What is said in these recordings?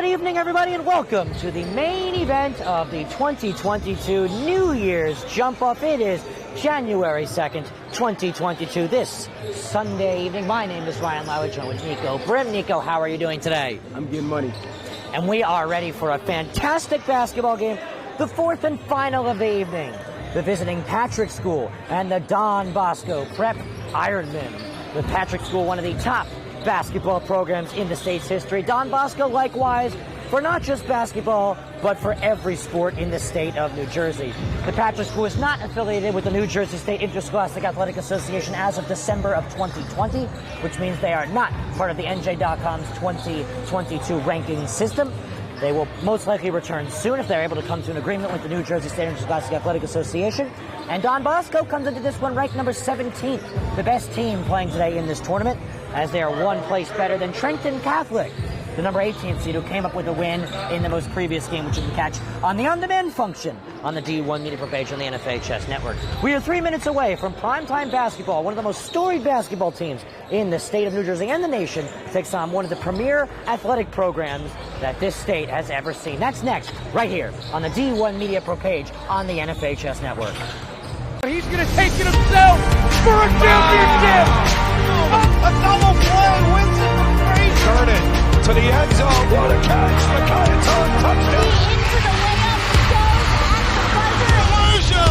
Good evening, everybody, and welcome to the main event of the 2022 New Year's Jump Off. It is January 2nd, 2022, this Sunday evening. My name is Ryan Lowry, joined with Nico Brim. Nico, how are you doing today? I'm getting money. And we are ready for a fantastic basketball game, the fourth and final of the evening. The visiting Patrick School and the Don Bosco Prep Ironmen. The Patrick School, one of the top basketball programs in the state's history. Don Bosco, likewise, for not just basketball, but for every sport in the state of New Jersey. The Patrick School is not affiliated with the New Jersey State Interscholastic Athletic Association as of December of 2020, which means they are not part of the NJ.com's 2022 ranking system. They will most likely return soon if they're able to come to an agreement with the New Jersey State Interscholastic Athletic Association. And Don Bosco comes into this one ranked number 17th, the best team playing today in this tournament, as they are one place better than Trenton Catholic, the number 18th seed, who came up with a win in the most previous game, which you can catch on the on-demand function on the D1 Media Pro page on the NFHS network. We are 3 minutes away from primetime basketball. One of the most storied basketball teams in the state of New Jersey and the nation takes on one of the premier athletic programs that this state has ever seen. That's next, right here on the D1 Media Pro page on the NFHS network. He's going to take it himself for a championship. A double play wins it for free. Turn it to the end zone. What a catch. Makayaton touchdown. Into the layup goes at the buzzer. Volusia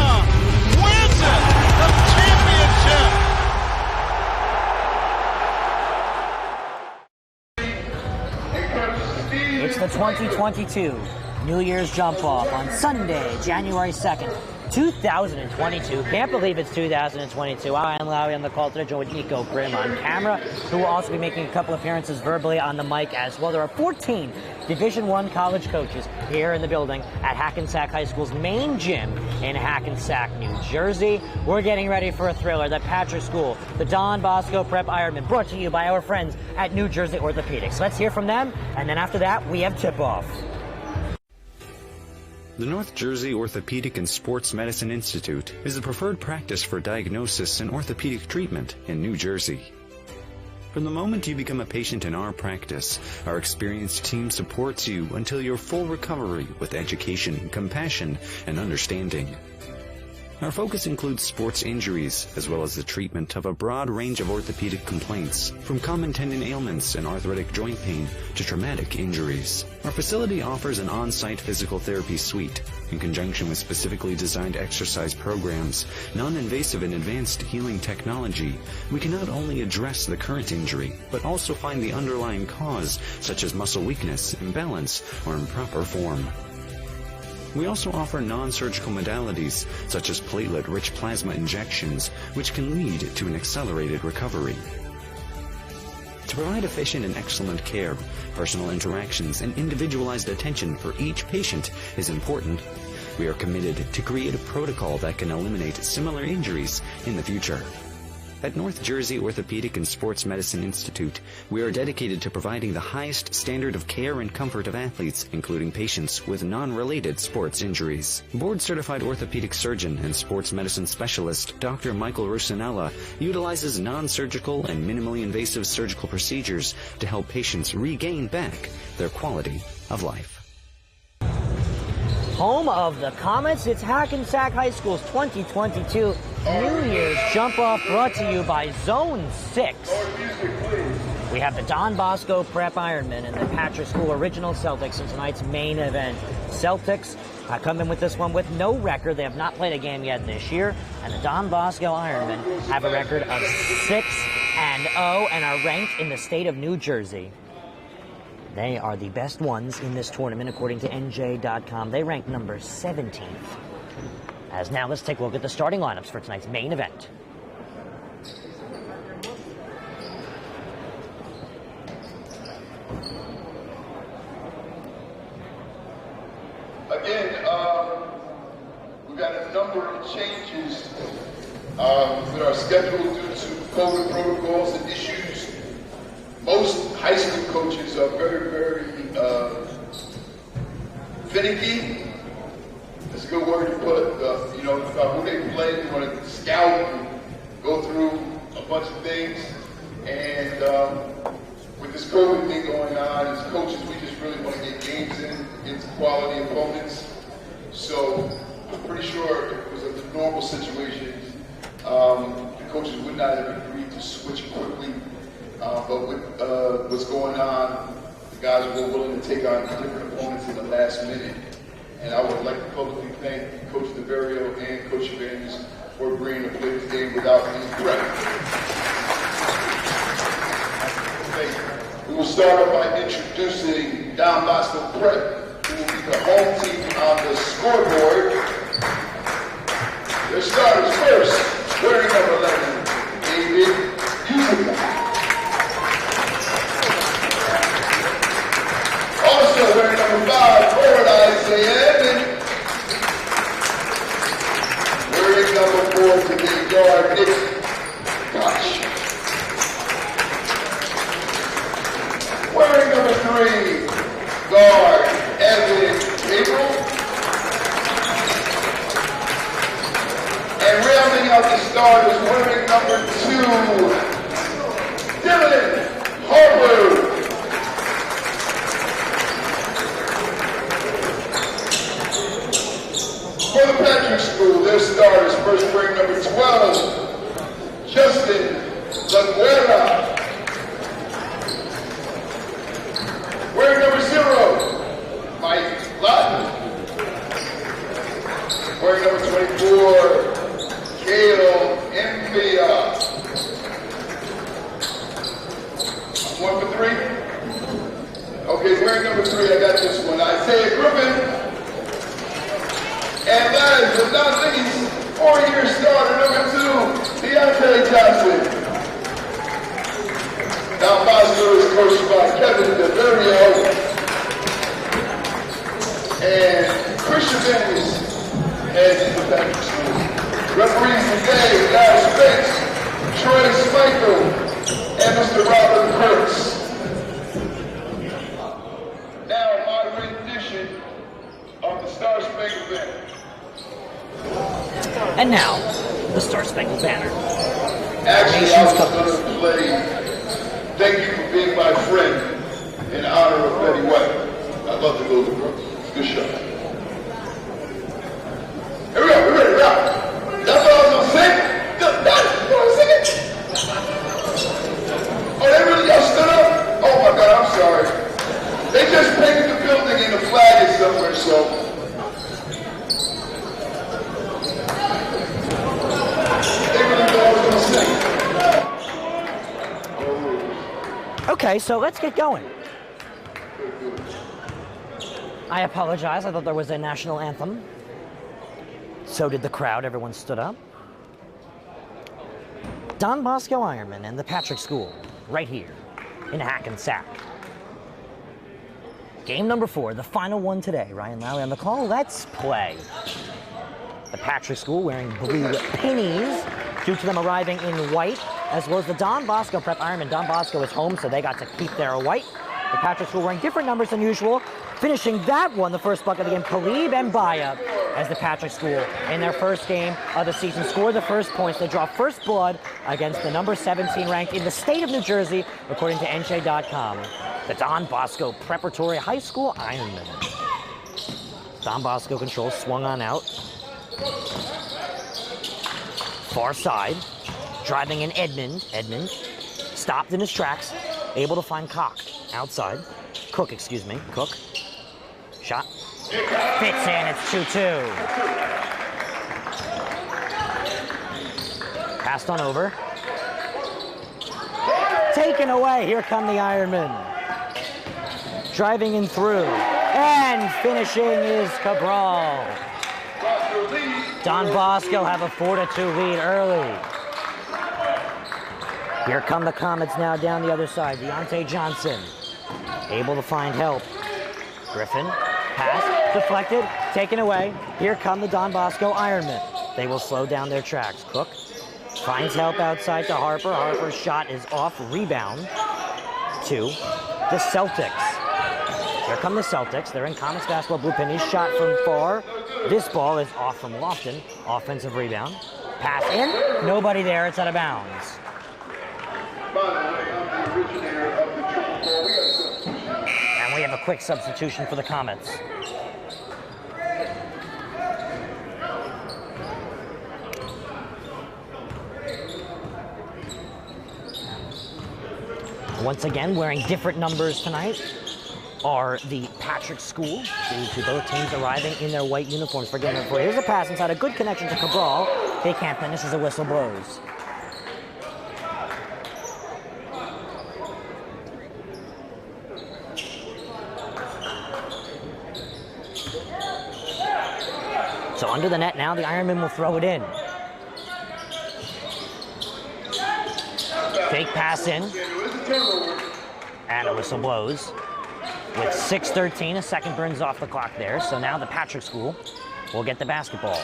wins it. The championship. It's the 2022 New Year's Jump Off on Sunday, January 2nd. 2022. Can't believe it's 2022. I'm Lowry on the call today, joined with Nico Brim on camera, who will also be making a couple appearances verbally on the mic as well. There are 14 Division I college coaches here in the building at Hackensack High School's main gym in Hackensack, New Jersey. We're getting ready for a thriller. The Patrick School, the Don Bosco Prep Ironmen, brought to you by our friends at New Jersey Orthopedics. Let's hear from them, and then after that, we have tip-off. The North Jersey Orthopedic and Sports Medicine Institute is the preferred practice for diagnosis and orthopedic treatment in New Jersey. From the moment you become a patient in our practice, our experienced team supports you until your full recovery with education, compassion, and understanding. Our focus includes sports injuries, as well as the treatment of a broad range of orthopedic complaints, from common tendon ailments and arthritic joint pain to traumatic injuries. Our facility offers an on-site physical therapy suite. In conjunction with specifically designed exercise programs, non-invasive and advanced healing technology, we can not only address the current injury, but also find the underlying cause, such as muscle weakness, imbalance, or improper form. We also offer non-surgical modalities, such as platelet-rich plasma injections, which can lead to an accelerated recovery. To provide efficient and excellent care, personal interactions and individualized attention for each patient is important. We are committed to create a protocol that can eliminate similar injuries in the future. At North Jersey Orthopedic and Sports Medicine Institute, we are dedicated to providing the highest standard of care and comfort of athletes, including patients with non-related sports injuries. Board-certified orthopedic surgeon and sports medicine specialist Dr. Michael Rusinella utilizes non-surgical and minimally invasive surgical procedures to help patients regain back their quality of life. Home of the Comets, it's Hackensack High School's 2022 New Year's Jump Off, brought to you by Zone 6. We have the Don Bosco Prep Ironmen and the Patrick School Original Celtics in tonight's main event. Celtics come in with this one with no record. They have not played a game yet this year. And the Don Bosco Ironmen have a record of 6-0 and are ranked in the state of New Jersey. They are the best ones in this tournament, according to NJ.com. They rank number 17th. As now, let's take a look at the starting lineups for tonight's main event. Again, we've got a number of changes with our schedule due to COVID protocols and issues. Most high school coaches are very, very finicky. That's a good word to put. About who they play, we want to scout and go through a bunch of things. And with this COVID thing going on, as coaches, we just really want to get quality opponents. So I'm pretty sure if it was a normal situation, the coaches would not have agreed to switch quickly. But with what's going on, the guys were willing to take on different opponents in the last minute. And I would like to publicly thank Coach DeVario and Coach Evans for agreeing to play this game without any threat. We will start off by introducing Don Bosco Prep, who will be the home team on the scoreboard. Their starters first, wearing number 11, David Utica. Also wearing number 5, forward Isaiah Edmond. Wearing number 4, today guard Nick Koch. Wearing number 3, guard Evan April. And rounding out the starters, wearing number 2, Dylan Harper. For the Patrick School, their starters, first wearing number 12, Justin Laguera. Wearing number 0, Mike Lawton. Wearing number 24, Kale Mbia. 1 for 3? Okay, wearing number 3, I got this one. Isaiah Griffin. And last but not least, 4-year starter number 2, Deontay Johnson. Don Bosco is coached by Kevin DeVario and Christian Evans heads the Patrick School. Referees today, Larry Spence, Troy Smichael, and Mr. Robert Kurtz. Now my rendition of the Star Spangled Banner. And now, the Star Spangled Banner. Actually, I was going to play Thank You for Being My Friend in honor of Betty White. I love the Golden Girls. It's a good show. Here we go, we're ready, rock. That's what I was going to sing? You want to sing it? Oh, they really, y'all stood up? Oh my God, I'm sorry. They just painted the building and the flag is somewhere, so. Okay, so let's get going. I apologize. I thought there was a national anthem. So did the crowd. Everyone stood up. Don Bosco Ironman and the Patrick School, right here in Hackensack. Game number 4, the final one today. Ryan Lowry on the call. Let's play. The Patrick School wearing blue pennies due to them arriving in white, as well as the Don Bosco Prep Ironman. Don Bosco is home, so they got to keep their white. The Patrick School wearing different numbers than usual. Finishing that one, the first bucket of the game, Khalib Mbaya, as the Patrick School in their first game of the season score the first points. They draw first blood against the number 17 ranked in the state of New Jersey, according to NJ.com. The Don Bosco Preparatory High School Ironman. Don Bosco controls, swung on out. Far side, driving in Edmond. Edmond stopped in his tracks, able to find Cook outside. Cook. Shot. Fits in, it's 2-2. Passed on over. Taken away, here come the Ironmen. Driving in through, and finishing is Cabral. Don Bosco have a 4-2 lead early. Here come the Comets now down the other side. Deontay Johnson, able to find help. Griffin, pass, deflected, taken away. Here come the Don Bosco Ironmen. They will slow down their tracks. Cook finds help outside to Harper. Harper's shot is off, rebound to the Celtics. Here come the Celtics. They're in Comets basketball blue pennies. Shot from far. This ball is off from Lofton. Offensive rebound. Pass in. Nobody there. It's out of bounds. And we have a quick substitution for the Comets. Once again, wearing different numbers tonight are the Patrick School, due to both teams arriving in their white uniforms for game number 4. Here's a pass inside, a good connection to Cabral. They can't finish as the whistle blows. So under the net now, the Ironmen will throw it in. Fake pass in, and a whistle blows. With 6:13, a second burns off the clock there. So now the Patrick School will get the basketball.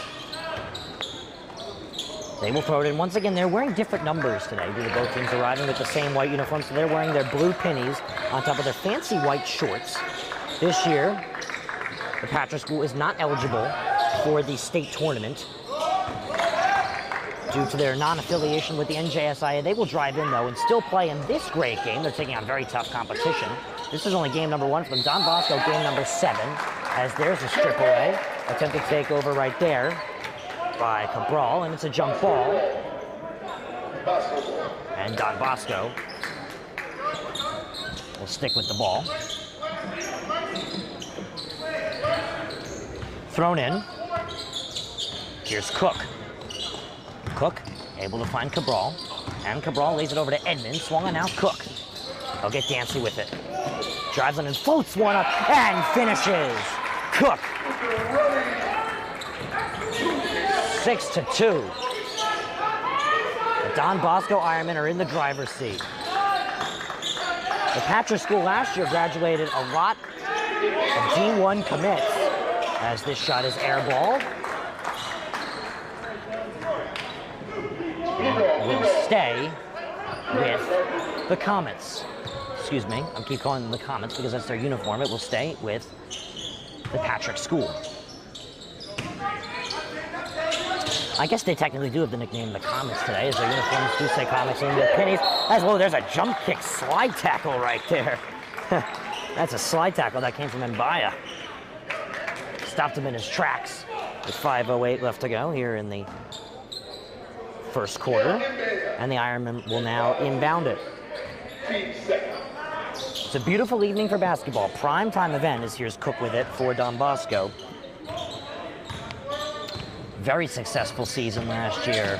They will throw it in. Once again, they're wearing different numbers today due to both teams arriving with the same white uniforms. So they're wearing their blue pennies on top of their fancy white shorts. This year, the Patrick School is not eligible for the state tournament due to their non-affiliation with the NJSIA. They will drive in, though, and still play in this great game. They're taking on very tough competition. This is only game number 1 for them. Don Bosco, game number 7, as there's a strip away. Attempted takeover right there by Cabral, and it's a jump ball. And Don Bosco will stick with the ball. Thrown in. Here's Cook. Cook able to find Cabral, and Cabral lays it over to Edmond. Swung on out Cook. He'll get Dancy with it. Drives on and floats one up and finishes. Cook. 6-2. The Don Bosco Ironmen are in the driver's seat. The Patrick School last year graduated a lot of D1 commits, as this shot is airballed. And will stay with the Comets. Excuse me, I keep calling them the Comets because that's their uniform. It will stay with the Patrick School. I guess they technically do have the nickname the Comets today, as their uniforms do say Comets in their pennies. As well, there's a jump kick slide tackle right there. That's a slide tackle that came from Mbaya. Stopped him in his tracks with 5:08 left to go here in the first quarter. And the Ironmen will now inbound it. It's a beautiful evening for basketball. Prime time event, as here's Cook with it for Don Bosco. Very successful season last year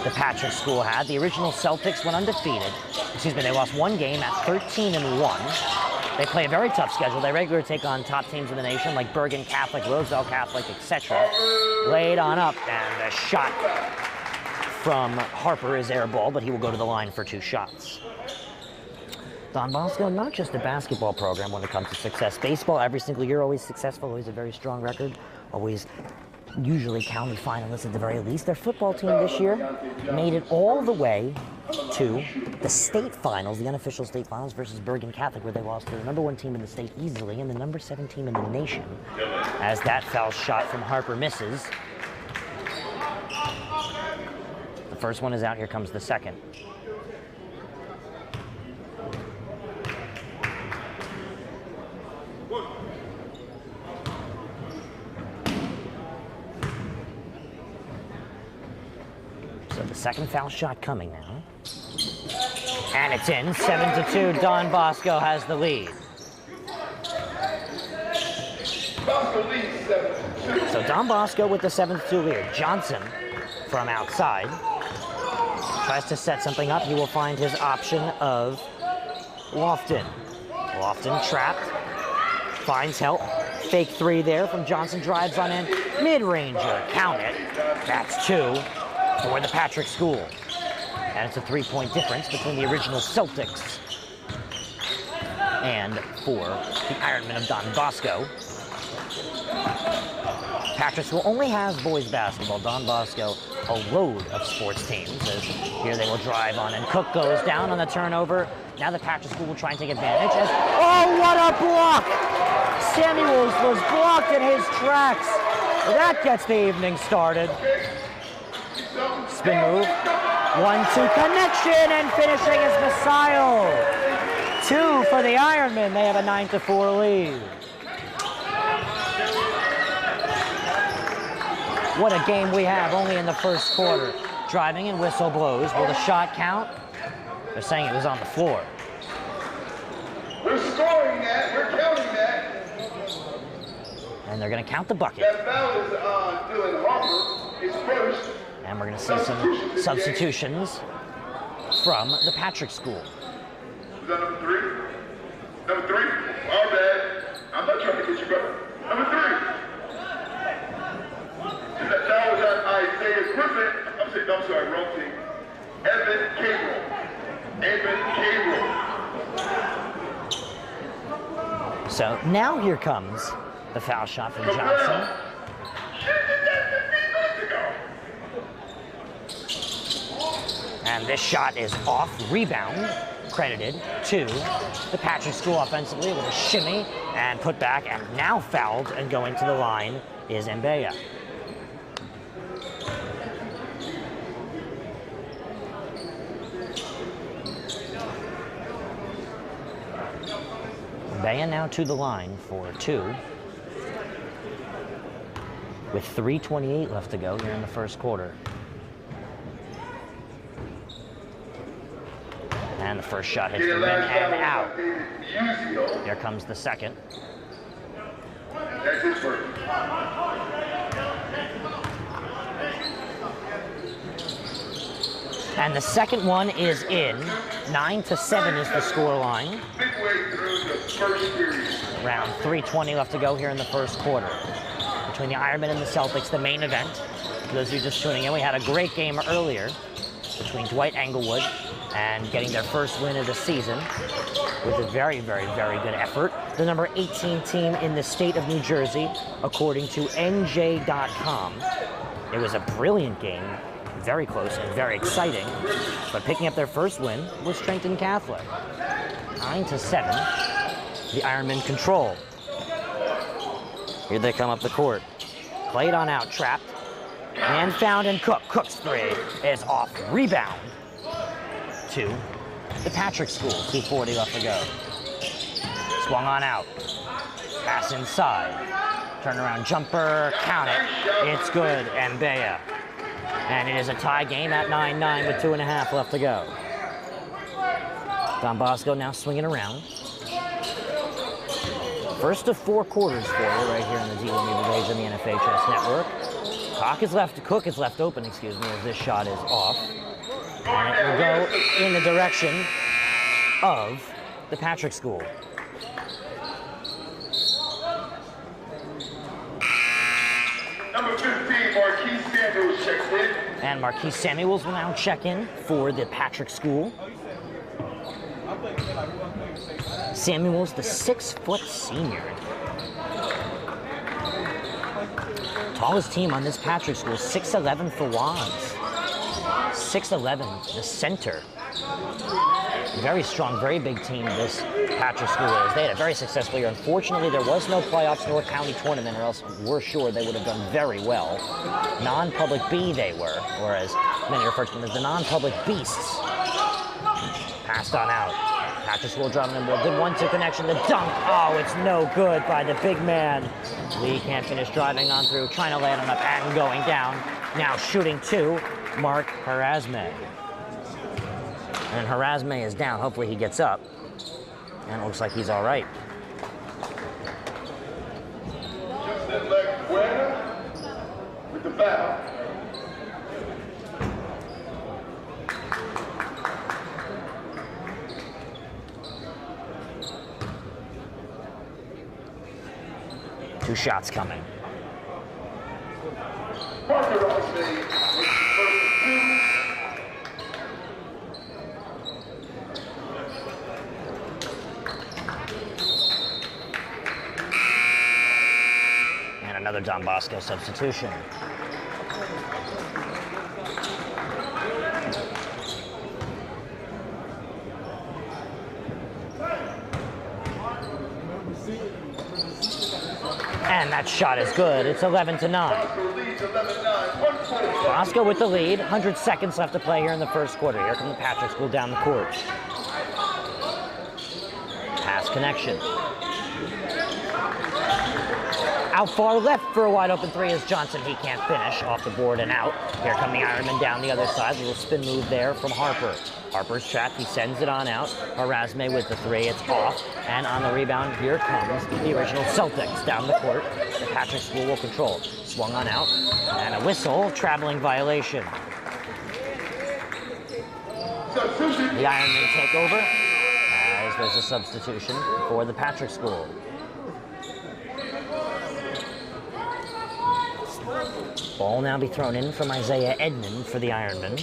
the Patrick School had. The original Celtics went undefeated. Excuse me, they lost one game at 13-1. They play a very tough schedule. They regularly take on top teams in the nation like Bergen Catholic, Roseville Catholic, etc. Laid on up, and a shot from Harper is airball, but he will go to the line for 2 shots. Don Bosco, not just a basketball program when it comes to success. Baseball, every single year, always successful, always a very strong record, always usually county finalists at the very least. Their football team this year made it all the way to the state finals, the unofficial state finals versus Bergen Catholic, where they lost to the number 1 team in the state easily and the number 7 team in the nation, as that foul shot from Harper misses. The first one is out. Here comes the second. So the second foul shot coming now. And it's in. 7-2. Don Bosco has the lead. Bosco leads 7-2. So Don Bosco with the 7-2 lead. Johnson from outside tries to set something up. He will find his option of Lofton. Lofton trapped. Finds help. Fake 3 there from Johnson. Drives on in. Mid-ranger. Count it. That's 2 for the Patrick School. And it's a 3-point difference between the original Celtics and for the Ironmen of Don Bosco. Patrick School only has boys basketball. Don Bosco, a load of sports teams. As here they will drive on, and Cook goes down on the turnover. Now the Patrick School will try and take advantage. Oh, what a block! Samuels was blocked in his tracks. That gets the evening started. Spin move. 1-2 connection, and finishing is Messiah. 2 for the Ironmen. They have a 9-4 lead. What a game we have only in the first quarter. Driving and whistle blows. Will the shot count? They're saying it was on the floor. And they're going to count the bucket. That foul is on Dylan Harper, his first. And we're going to see some substitutions from the Patrick School. Is that number 3? Number 3? My bad. I'm not trying to get you, brother. Number 3. That was on Isaiah Griffin. I'm sorry, wrong team. Evan Cable. So now here comes the foul shot from Johnson. And this shot is off, rebound, credited to the Patrick School offensively with a shimmy and put back, and now fouled and going to the line is Mbeya. Mbeya now to the line for 2. With 3:28 left to go here in the first quarter. And the first shot hits the rim and out. Here comes the second. That's his first. And the second one is in. 9-7 is the score line. Midway through the first period. Around 3:20 left to go here in the first quarter. Between the Ironmen and the Celtics, the main event. For those of you just tuning in, we had a great game earlier between Dwight Englewood and getting their first win of the season with a very, very, very good effort. The number 18 team in the state of New Jersey, according to NJ.com. It was a brilliant game, very close and very exciting, but picking up their first win was Trenton Catholic. 9-7, the Ironmen control. Here they come up the court. Played on out, trapped, and found and Cook. Cook's three is off, rebound to the Patrick School, 2:40 left to go. Swung on out, pass inside, turnaround jumper, count it, it's good, Mbeya. And it is a tie game at 9-9 with 2.5 left to go. Don Bosco now swinging around. First of 4 quarters for you right here on the D1 Page on the NFHS network. Cook is left open, as this shot is off. And it will go in the direction of the Patrick School. Number 15, Marquise Samuels checks in. And Marquise Samuels will now check in for the Patrick School. Samuels, the 6-foot senior. Tallest team on this Patrick School, 6'11" for Wads. 6'11", the center. Very strong, very big team this Patrick School is. They had a very successful year. Unfortunately, there was no playoffs nor county tournament, or else we're sure they would have done very well. Non-public B they were, or as many refer to them as the non-public beasts. Passed on out. Patrick School driving in more. Good 1-2 connection. The dunk. Oh, it's no good by the big man. Lee can't finish driving on through, trying to land on up and going down. Now shooting 2, Mark Harazme. And Harazme is down. Hopefully he gets up. And it looks like he's all right. Justin Leguena with the foul. Two shots coming. Parker Rossi with the first 2. And another Don Bosco substitution. And that shot is good. It's 11-9. Bosco with the lead. 100 seconds left to play here in the first quarter. Here come the Patrick School down the court. Pass connection. Out far left for a wide open 3 is Johnson. He can't finish. Off the board and out. Here come the Ironmen down the other side. A little spin move there from Harper. Harper's trapped. He sends it on out. Harazme with the 3. It's off. And on the rebound, here comes the original Celtics down the court. The Patrick School will control. Swung on out, and a whistle, traveling violation. The Ironmen take over, as there's a substitution for the Patrick School. Ball now be thrown in from Isaiah Edmond for the Ironmen.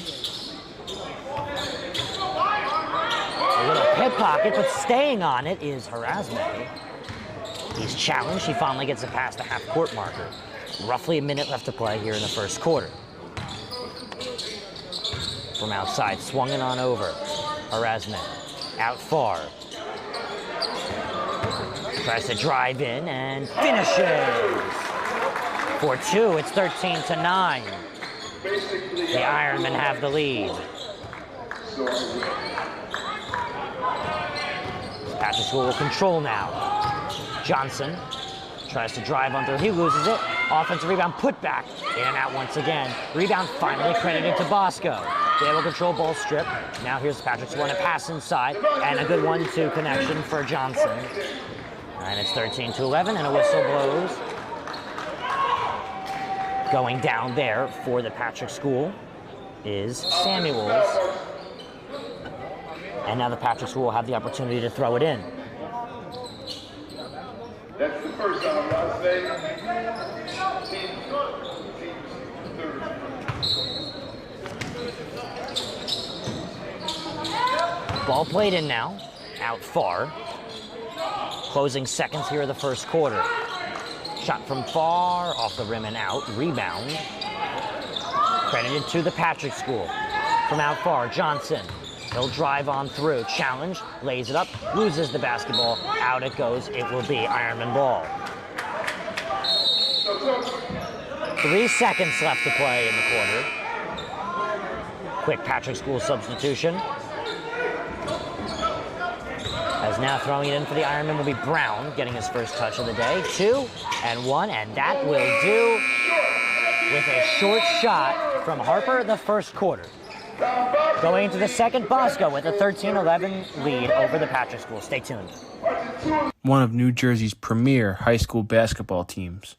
A little pit pocket, but staying on it is Harasme. He's challenged. He finally gets it past the half-court marker. Roughly a minute left to play here in the first quarter. From outside, swung it on over. Harasme out far. Tries to drive in and finishes. For two, it's 13-9. The Ironmen have the lead. Patrick School will control now. Johnson tries to drive on through. He loses it. Offensive rebound, put back. In and out once again. Rebound finally credited to Bosco. They will control ball strip. Now here's Patrick School, and a pass inside. And a good 1-2 connection for Johnson. And it's 13-11, and a whistle blows. Going down there for the Patrick School is Samuels. And now the Patrick School will have the opportunity to throw it in. That's the first time I say. Ball played in now, out far. Closing seconds here of the first quarter. Shot from far, off the rim and out. Rebound. Credited to the Patrick School. From out far, Johnson. He'll drive on through. Challenge, lays it up, loses the basketball. Out it goes. It will be Ironman ball. 3 seconds left to play in the quarter. Quick Patrick School substitution. As now throwing it in for the Ironman will be Brown, getting his first touch of the day. 2 and 1, and that will do with a short shot from Harper the first quarter. Going into the second, Bosco with a 13-11 lead over the Patrick School. Stay tuned. One of New Jersey's premier high school basketball teams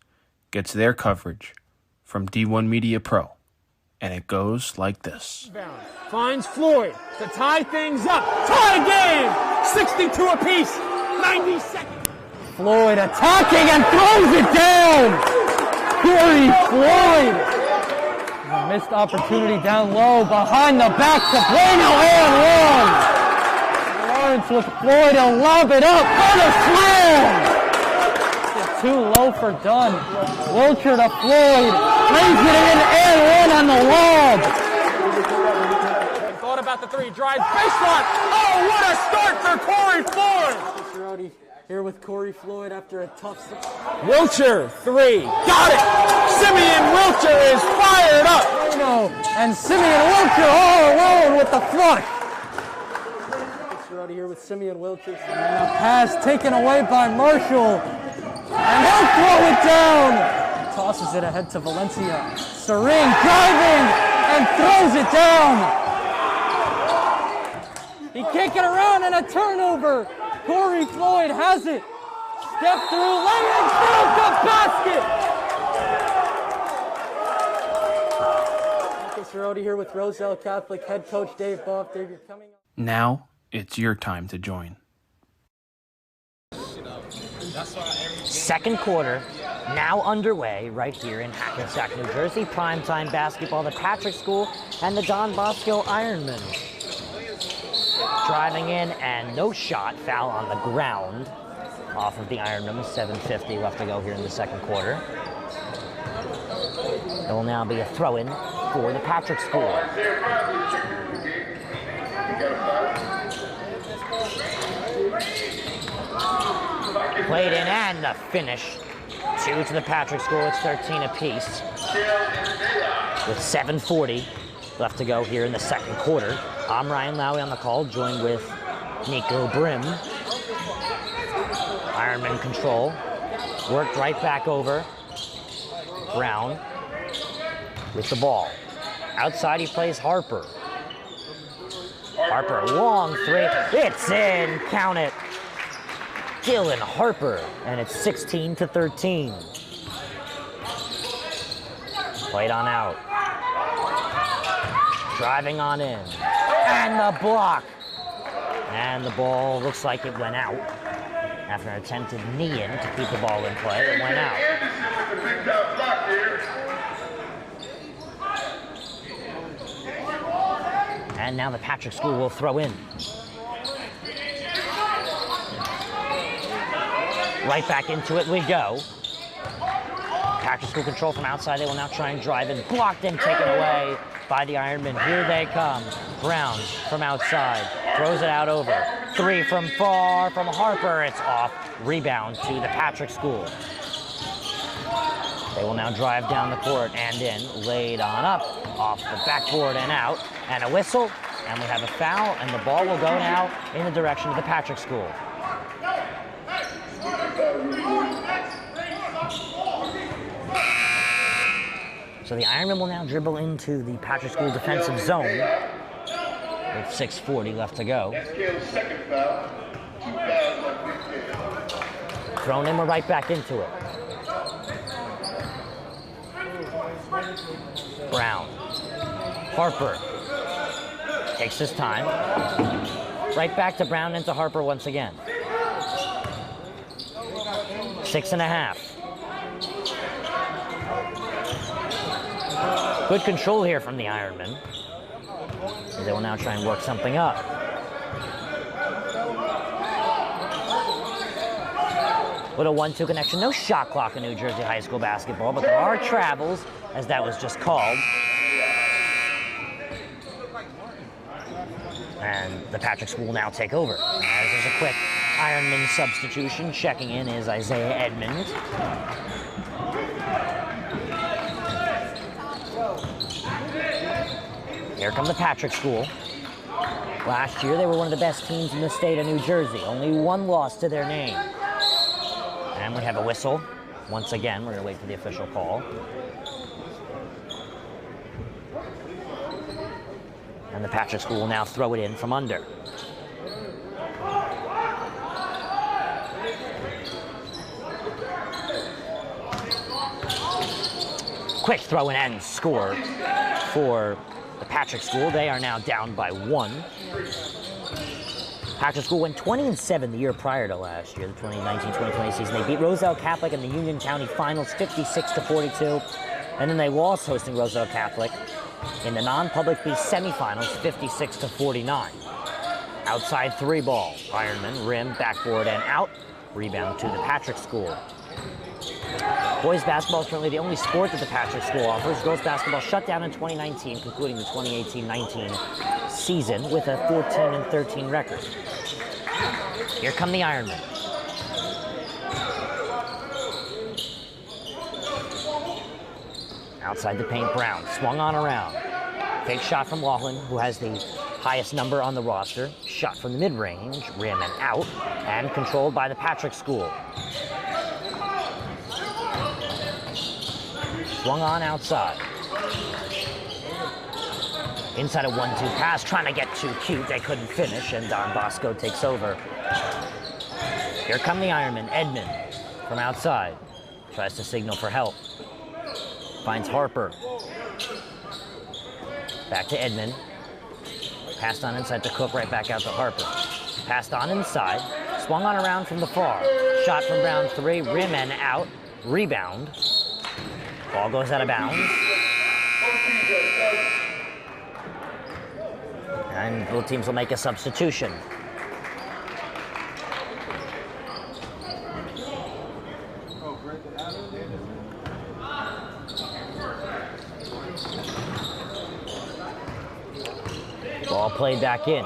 gets their coverage from D1 Media Pro, and it goes like this. Finds Floyd to tie things up. Tie game! 62 apiece. 90 seconds. Floyd attacking and throws it down. Corey Floyd. A missed opportunity down low behind the back to Bueno and 1. Lawrence with Floyd to lob it up for the slam. It's too low for Dunn. Wilcher to Floyd. Lays it in and 1 on the lob. Thought about the three. Drive baseline. Oh, what a start for Corey Floyd. Here with Corey Floyd after a tough... Wilcher, 3. Got it! Simeon Wilcher is fired up! And Simeon Wilcher all alone with the flush. Here with Simeon Wilcher. And a pass taken away by Marshall. And he'll throw it down. Tosses it ahead to Valencia. Serene driving and throws it down. He can't get around, and a turnover. Corey Floyd has it. Step through, laying through the basket. Marcus Cerroti here with Roselle Catholic head coach Dave Boff. Dave, you're coming up. Now it's your time to join. Second quarter now underway right here in Hackensack, New Jersey. Primetime basketball, the Patrick School and the Don Bosco Ironmen. Driving in and no shot, foul on the ground off of the Ironmen. 7:50 left to go here in the second quarter. It will now be a throw-in for the Patrick School. Played in and the finish. 2 to the Patrick School. It's 13 apiece. With 7:40 left to go here in the second quarter. I'm Ryan Lowy on the call, joined with Nico Brim. Ironman control. Worked right back over. Brown with the ball. Outside he plays Harper. Harper, long 3. It's in, count it. Dylan Harper, and it's 16-13. Played on out. Driving on in. And the block. And the ball looks like it went out. After an attempted knee in to keep the ball in play, it went out. And now the Patrick School will throw in. Right back into it we go. Patrick School control from outside. They will now try and drive in. Blocked and taken away by the Ironmen. Here they come. Brown from outside. Throws it out over. 3 from far from Harper. It's off. Rebound to the Patrick School. They will now drive down the court and in. Laid on up. Off the backboard and out. And a whistle. And we have a foul. And the ball will go now in the direction of the Patrick School. So the Ironmen will now dribble into the Patrick School defensive zone with 6:40 left to go. Thrown in, we're right back into it. Brown. Harper takes his time. Right back to Brown into Harper once again. 6.5. Good control here from the Ironmen. They will now try and work something up. Little 1-2 connection. No shot clock in New Jersey high school basketball, but there are travels, as that was just called. And the Patrick School will now take over. As there's a quick Ironman substitution. Checking in is Isaiah Edmond. Here come the Patrick School. Last year, they were one of the best teams in the state of New Jersey. Only 1 loss to their name. And we have a whistle. Once again, we're going to wait for the official call. And the Patrick School will now throw it in from under. Quick throw in and score for the Patrick School. They are now down by 1. Patrick School went 20-7 the year prior to last year, the 2019-2020 season. They beat Roselle Catholic in the Union County Finals 56-42. And then they lost hosting Roselle Catholic in the non-public B semifinals 56-49. Outside 3 ball. Ironman, rim, backboard, and out. Rebound to the Patrick School. Boys basketball is currently the only sport that the Patrick School offers. Girls basketball shut down in 2019, concluding the 2018-19 season with a 14-13 record. Here come the Ironmen. Outside the paint, Brown swung on around. Fake shot from Laughlin, who has the highest number on the roster. Shot from the mid-range, rim and out, and controlled by the Patrick School. Swung on outside. Inside a 1-2 pass, trying to get too cute. They couldn't finish, and Don Bosco takes over. Here come the Ironmen. Edmond from outside. Tries to signal for help. Finds Harper. Back to Edmond. Passed on inside to Cook, right back out to Harper. Passed on inside. Swung on around from the far. Shot from Brown 3, rim and out. Rebound. Ball goes out of bounds. And both teams will make a substitution. Ball played back in.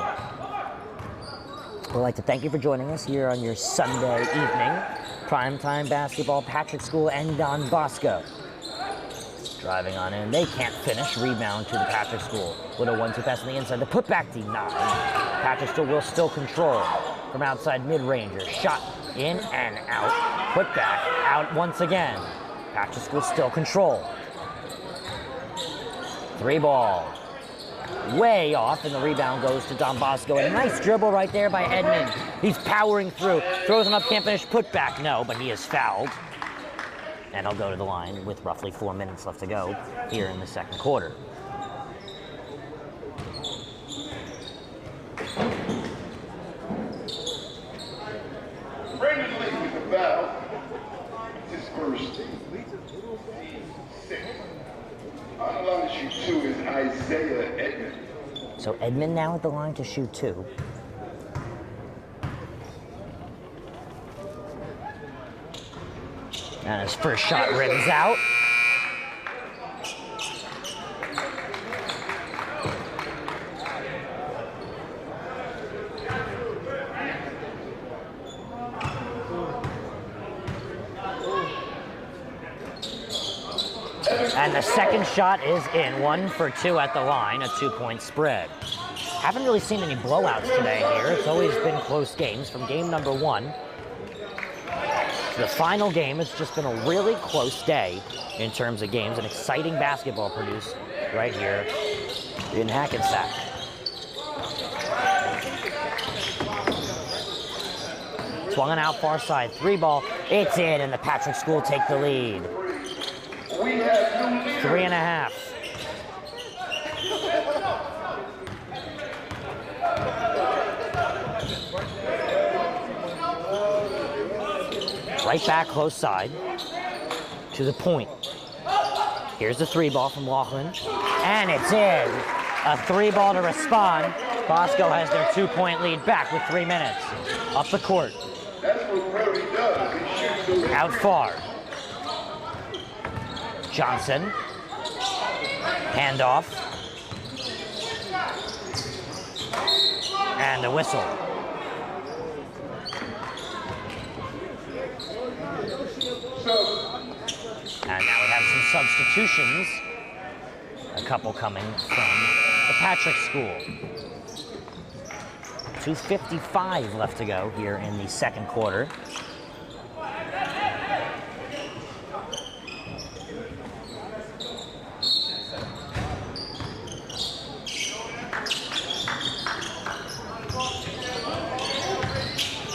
We'd like to thank you for joining us here on your Sunday evening. Primetime basketball, Patrick School and Don Bosco. Driving on in, they can't finish. Rebound to the Patrick School. Little 1-2 pass on the inside. The putback denied. Patrick School will still control from outside mid-ranger. Shot in and out. Putback out once again. Patrick School still control. 3 ball. Way off, and the rebound goes to Don Bosco. A nice dribble right there by Edmond. He's powering through. Throws him up, can't finish. Putback, no, but he is fouled. And he'll go to the line with roughly 4 minutes left to go here in the second quarter. Brandon Lee with the foul. His first. 6. On the line to shoot 2 is Isaiah Edmond. So Edmond now at the line to shoot 2. And his first shot rims out. And the second shot is in. 1 for 2 at the line, a 2-point spread. Haven't really seen any blowouts today here. It's always been close games from game number 1. The final game has just been a really close day in terms of games. An exciting basketball produced right here in Hackensack. Swung out far side, 3 ball. It's in, and the Patrick School take the lead. 3.5. Right back close side to the point. Here's the 3 ball from Laughlin, and it's in. A 3 ball to respond. Bosco has their 2-point lead back with 3 minutes. Up the court. That's what Brody does. He shoots the Out far. Johnson. Handoff. And the whistle. And now we have some substitutions. A couple coming from the Patrick School. 2:55 left to go here in the second quarter.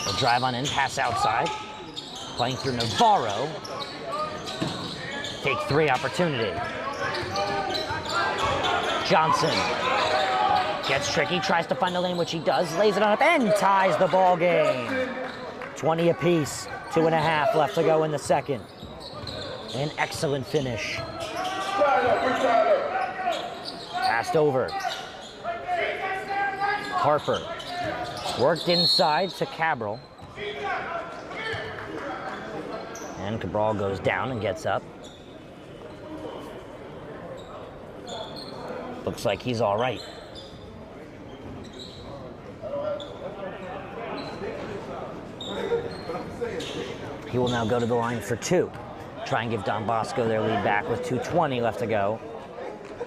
They'll drive on in, pass outside. Playing through Navarro. Take 3 opportunity. Johnson gets tricky, tries to find the lane, which he does, lays it on up and ties the ball game. 20 apiece, 2.5 left to go in the second. An excellent finish. Passed over. Harper worked inside to Cabral. And Cabral goes down and gets up. Looks like he's all right. He will now go to the line for 2. Try and give Don Bosco their lead back with 2:20 left to go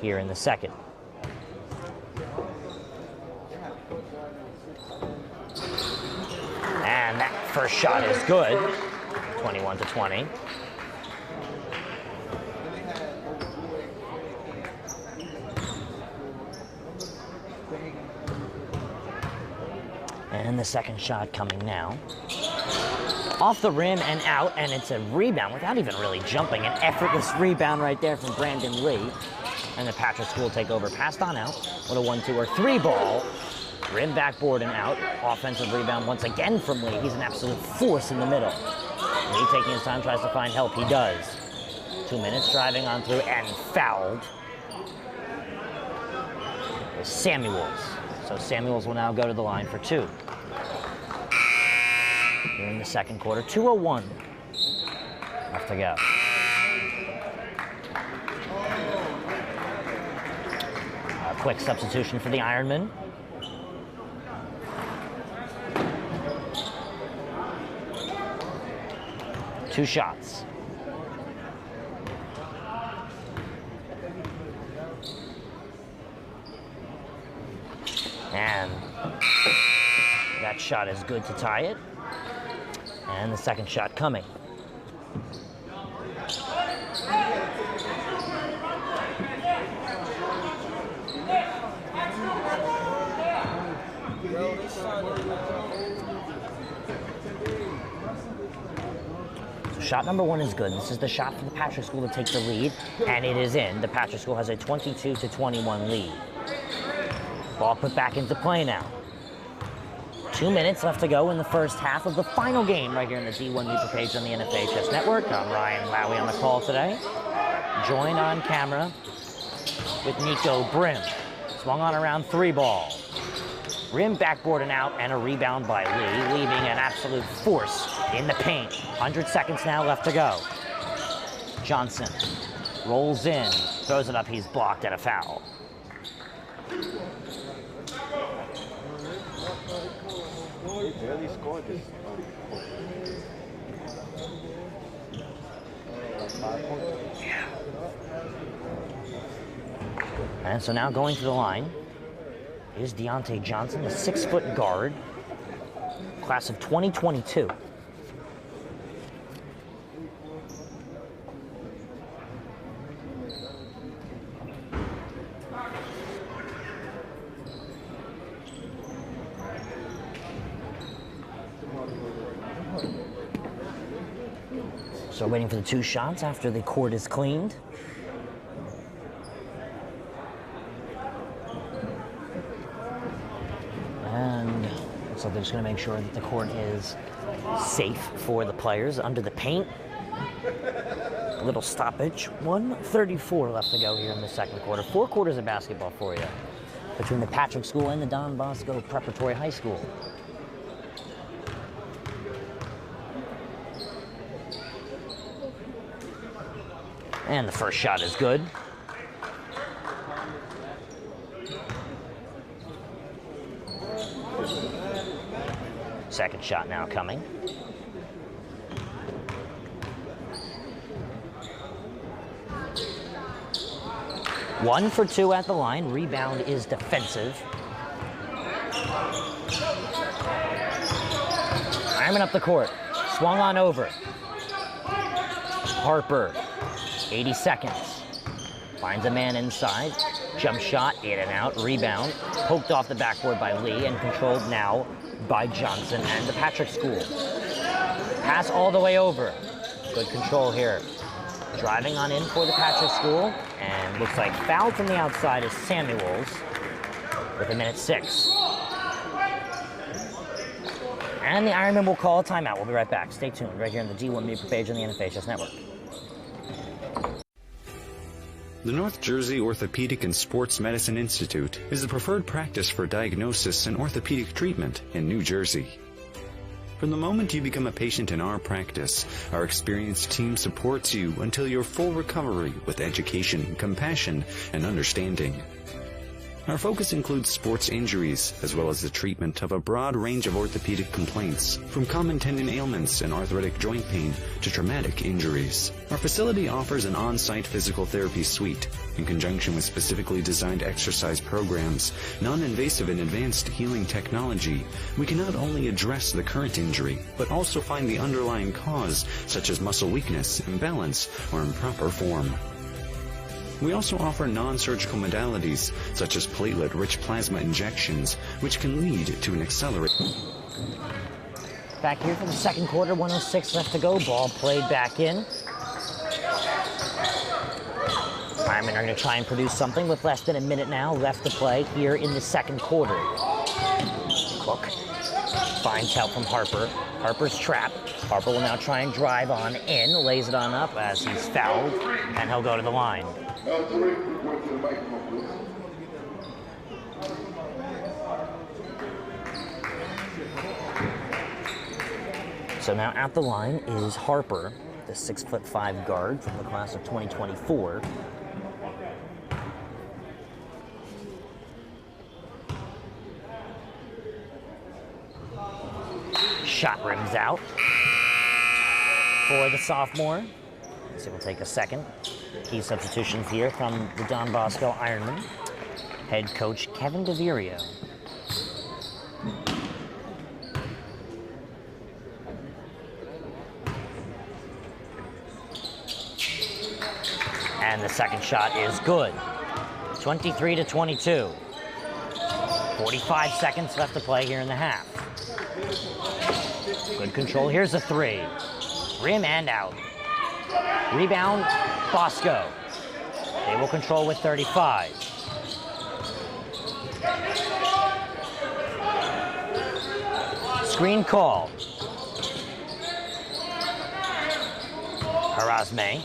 here in the second. And that first shot is good. 21-20. And the second shot coming now. Off the rim and out, and it's a rebound without even really jumping. An effortless rebound right there from Brandon Lee. And the Patrick School take over. Passed on out. What a 1, 2, or 3 ball. Rim backboard and out. Offensive rebound once again from Lee. He's an absolute force in the middle. Lee taking his time, tries to find help. He does. 2 minutes driving on through and fouled. It's Samuels. So Samuels will now go to the line for 2. Here in the second quarter, 2:01 left to go. A quick substitution for the Ironman. Two shots. And that shot is good to tie it. And the second shot coming. Shot number one is good. This is the shot for the Patrick School to take the lead, and it is in. The Patrick School has a 22-21 lead. Ball put back into play now. 2 minutes left to go in the first half of the final game right here in the D1 News page on the NFHS Network. I'm Ryan Lowy on the call today. Joined on camera with Nico Brim. Swung on around 3 ball. Rim backboard and out, and a rebound by Lee, leaving an absolute force in the paint. 100 seconds now left to go. Johnson rolls in, throws it up, he's blocked at a foul. And so now going to the line is Deontay Johnson, the 6-foot guard, class of 2022. So waiting for the 2 shots after the court is cleaned. And looks like they're just going to make sure that the court is safe for the players under the paint. A little stoppage. 1:34 left to go here in the second quarter. 4 quarters of basketball for you between the Patrick School and the Don Bosco Preparatory High School. And the first shot is good. Second shot now coming. One for 2 at the line. Rebound is defensive. Ironman up the court. Swung on over. Harper. 80 seconds. Finds a man inside. Jump shot, in and out. Rebound. Poked off the backboard by Lee and controlled now by Johnson and the Patrick School. Pass all the way over. Good control here. Driving on in for the Patrick School. And looks like foul from the outside is Samuels with 1:06. And the Ironmen will call a timeout. We'll be right back. Stay tuned right here on the D1 Media page on the NFHS Network. The North Jersey Orthopedic and Sports Medicine Institute is the preferred practice for diagnosis and orthopedic treatment in New Jersey. From the moment you become a patient in our practice, our experienced team supports you until your full recovery with education, compassion, and understanding. Our focus includes sports injuries, as well as the treatment of a broad range of orthopedic complaints, from common tendon ailments and arthritic joint pain to traumatic injuries. Our facility offers an on-site physical therapy suite, in conjunction with specifically designed exercise programs, non-invasive and advanced healing technology. We can not only address the current injury, but also find the underlying cause, such as muscle weakness, imbalance, or improper form. We also offer non-surgical modalities, such as platelet-rich plasma injections, which can lead to an accelerated... Back here for the second quarter, 1:06 left to go. Ball played back in. Ironmen are going to try and produce something with less than a minute now left to play here in the second quarter. Cook finds help from Harper. Harper's trapped. Harper will now try and drive on in, lays it on up as he's fouled, and he'll go to the line. So now at the line is Harper, the 6'5" guard from the class of 2024. Shot rims out for the sophomore. So it will take a second. Key substitutions here from the Don Bosco Ironmen. Head coach Kevin DeVirio. And the second shot is good. 23-22. 45 seconds left to play here in the half. Good control. Here's a 3. Rim and out. Rebound, Bosco. They will control with 35. Screen call. Harazme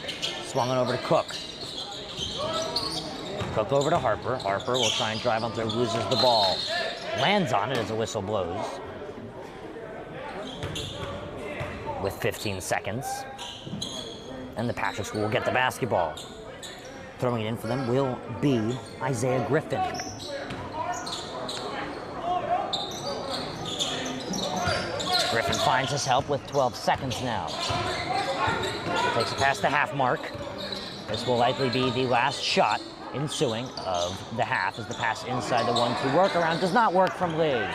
swung it over to Cook. Cook over to Harper. Harper will try and drive on through, loses the ball. Lands on it as a whistle blows. With 15 seconds. And the Patrick School will get the basketball. Throwing it in for them will be Isaiah Griffin. Griffin finds his help with 12 seconds now. Takes it past the half mark. This will likely be the last shot ensuing of the half as the pass inside the 1-2 workaround does not work from Lee.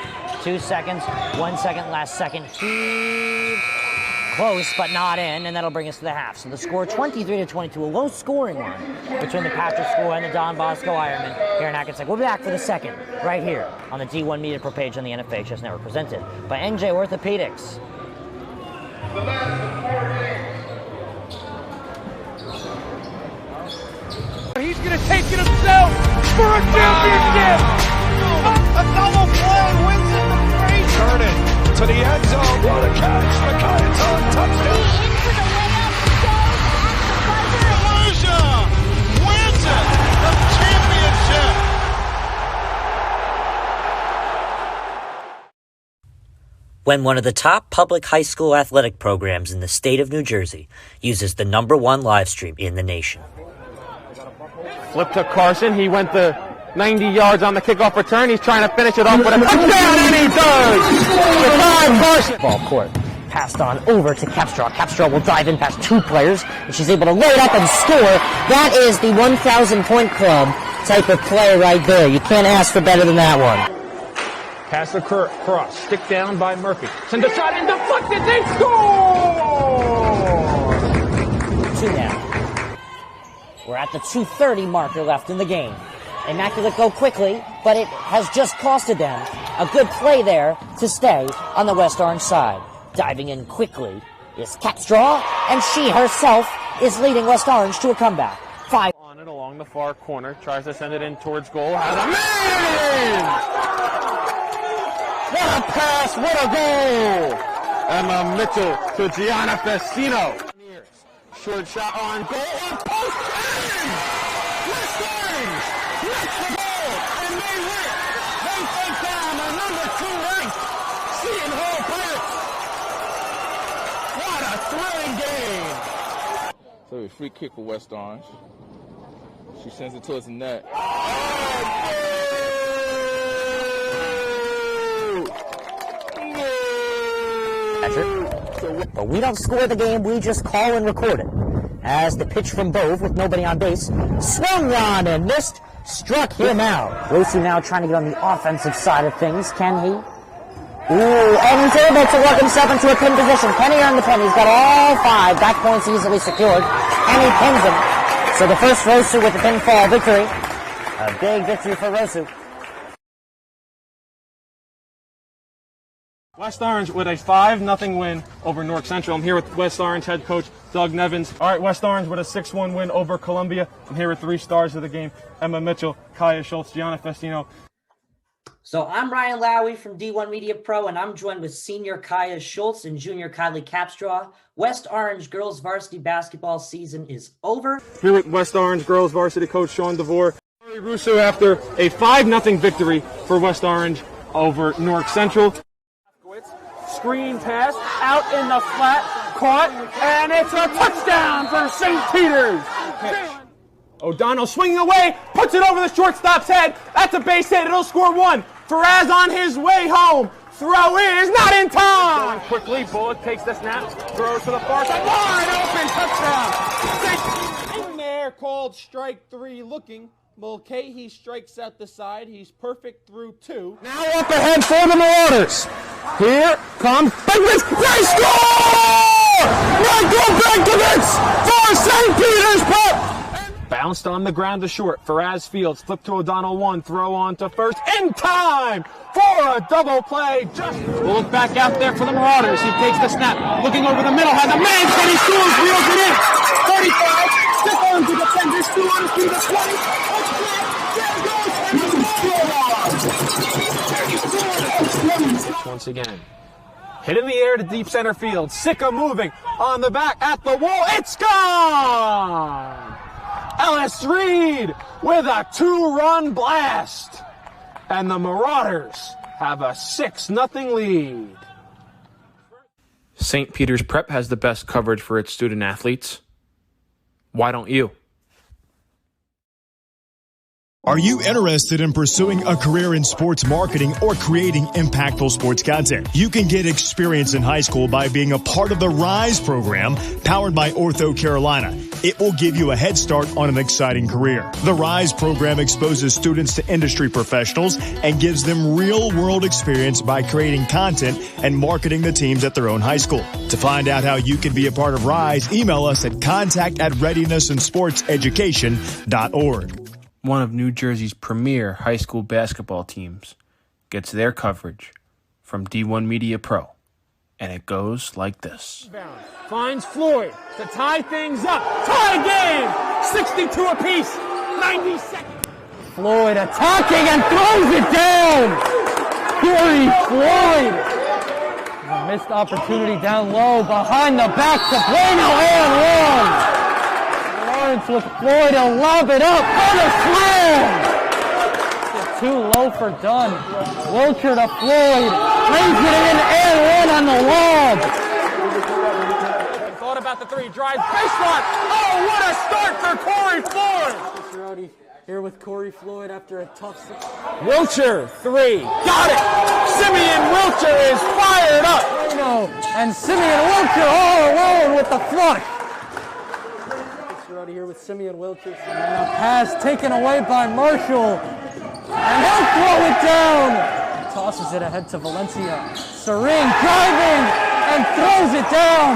2 seconds, 1 second, last second. Heave. Close, but not in, and that'll bring us to the half. So the score 23-22, a low-scoring one between the Patrick School and the Don Bosco Ironmen here in Hackensack. We'll be back for the second right here on the D1 Media Pro page on the NFHS Network, presented by NJ Orthopedics. He's going to take it himself for a championship. A double play wins it from Bergen. Turn it to the end zone. What a catch. Hackensack touchdown. Into the layup, goes at the buzzer. Wins it. The championship. When one of the top public high school athletic programs in the state of New Jersey uses the #1 live stream in the nation. Flip to Carson. He went the 90 yards on the kickoff return. He's trying to finish it off with a touchdown, and he does! Goodbye, Carson! Ball court. Passed on over to Capstraw. Capstraw will dive in past two players, and she's able to load up and score. That is the 1,000-point club type of play right there. You can't ask for better than that one. Pass across. Stick down by Murphy. Send a shot and deflected. They score! 2 now. We're at the 2:30 marker left in the game. Immaculate go quickly, but it has just costed them a good play there to stay on the West Orange side. Diving in quickly is Capstraw, and she herself is leading West Orange to a comeback. 5 On it along the far corner, tries to send it in towards goal. Has a man! What a pass! What a goal! Emma Mitchell to Gianna Festino. Short shot on goal. On post. West Orange makes the goal, and they win. They take down the #2 ranked Seton Hall Pirates. What a thrilling game! So a free kick for West Orange. She sends it towards the net. But we don't score the game, we just call and record it. As the pitch from Bove with nobody on base, swung on and missed, struck him out. Rosu now trying to get on the offensive side of things, can he? Ooh, and he's able to work himself into a pin position. Can he earn the pin? He's got all 5 back points easily secured, and he pins him. So the first Rosu with the pinfall victory. A big victory for Rosu. West Orange with a 5-0 win over Newark Central. I'm here with West Orange head coach Doug Nevins. All right, West Orange with a 6-1 win over Columbia. I'm here with 3 stars of the game: Emma Mitchell, Kaya Schultz, Gianna Festino. So I'm Ryan Lowy from D1 Media Pro, and I'm joined with senior Kaya Schultz and junior Kylie Capstraw. West Orange girls varsity basketball season is over. Here with West Orange girls varsity coach Sean DeVore. Russo after a 5-0 victory for West Orange over Newark Central. Screen pass out in the flat, caught, and it's a touchdown for St. Peter's. O'Donnell swinging away, puts it over the shortstop's head. That's a base hit. It'll score 1. Faraz on his way home. Throw is not in time. Going quickly, Bullock takes the snap, throws to the far side. Wide open touchdown. In there, called strike 3 looking. Mulcahy strikes out the side. He's perfect through 2. Now up ahead for the Marauders. Here comes Benkovitz. They score! Michael Benkovitz for St. Peter's Pep. Bounced on the ground to short. Faraz Fields flipped to O'Donnell, one throw on to first in time for a double play. Just will look back out there for the Marauders. He takes the snap, looking over the middle, has a man, but he scores, reels it in. 35, stick on to defenders, 2 on his feet, 20. There goes once again. Hit in the air to deep center field. Sicka moving on the back at the wall. It's gone! Ellis Reed with a 2-run blast. And the Marauders have a 6-0 lead. St. Peter's Prep has the best coverage for its student athletes. Why don't you? Are you interested in pursuing a career in sports marketing or creating impactful sports content? You can get experience in high school by being a part of the RISE program powered by Ortho Carolina. It will give you a head start on an exciting career. The RISE program exposes students to industry professionals and gives them real-world experience by creating content and marketing the teams at their own high school. To find out how you can be a part of RISE, email us at contact@readinessandsportseducation.org. One of New Jersey's premier high school basketball teams gets their coverage from D1 Media Pro, and it goes like this. Finds Floyd to tie things up. Tie game! 62 apiece. 90 seconds. Floyd attacking and throws it down. Corey Floyd. A missed opportunity down low behind the back to Bueno and one. Lawrence with Floyd, he'll lob it up for the slam. It's too low for Dunn. Wilcher to Floyd, lays it in and one on the lob. Thought about the three, drives baseline. Oh, what a start for Corey Floyd. Rowdy here with Corey Floyd after a tough. Wilcher, three, got it. Simeon Wilcher is fired up. And Simeon Wilcher all alone with the flush. Here with Simeon Wilcher. And a pass taken away by Marshall. And he'll throw it down. Tosses it ahead to Valencia. Serene driving and throws it down.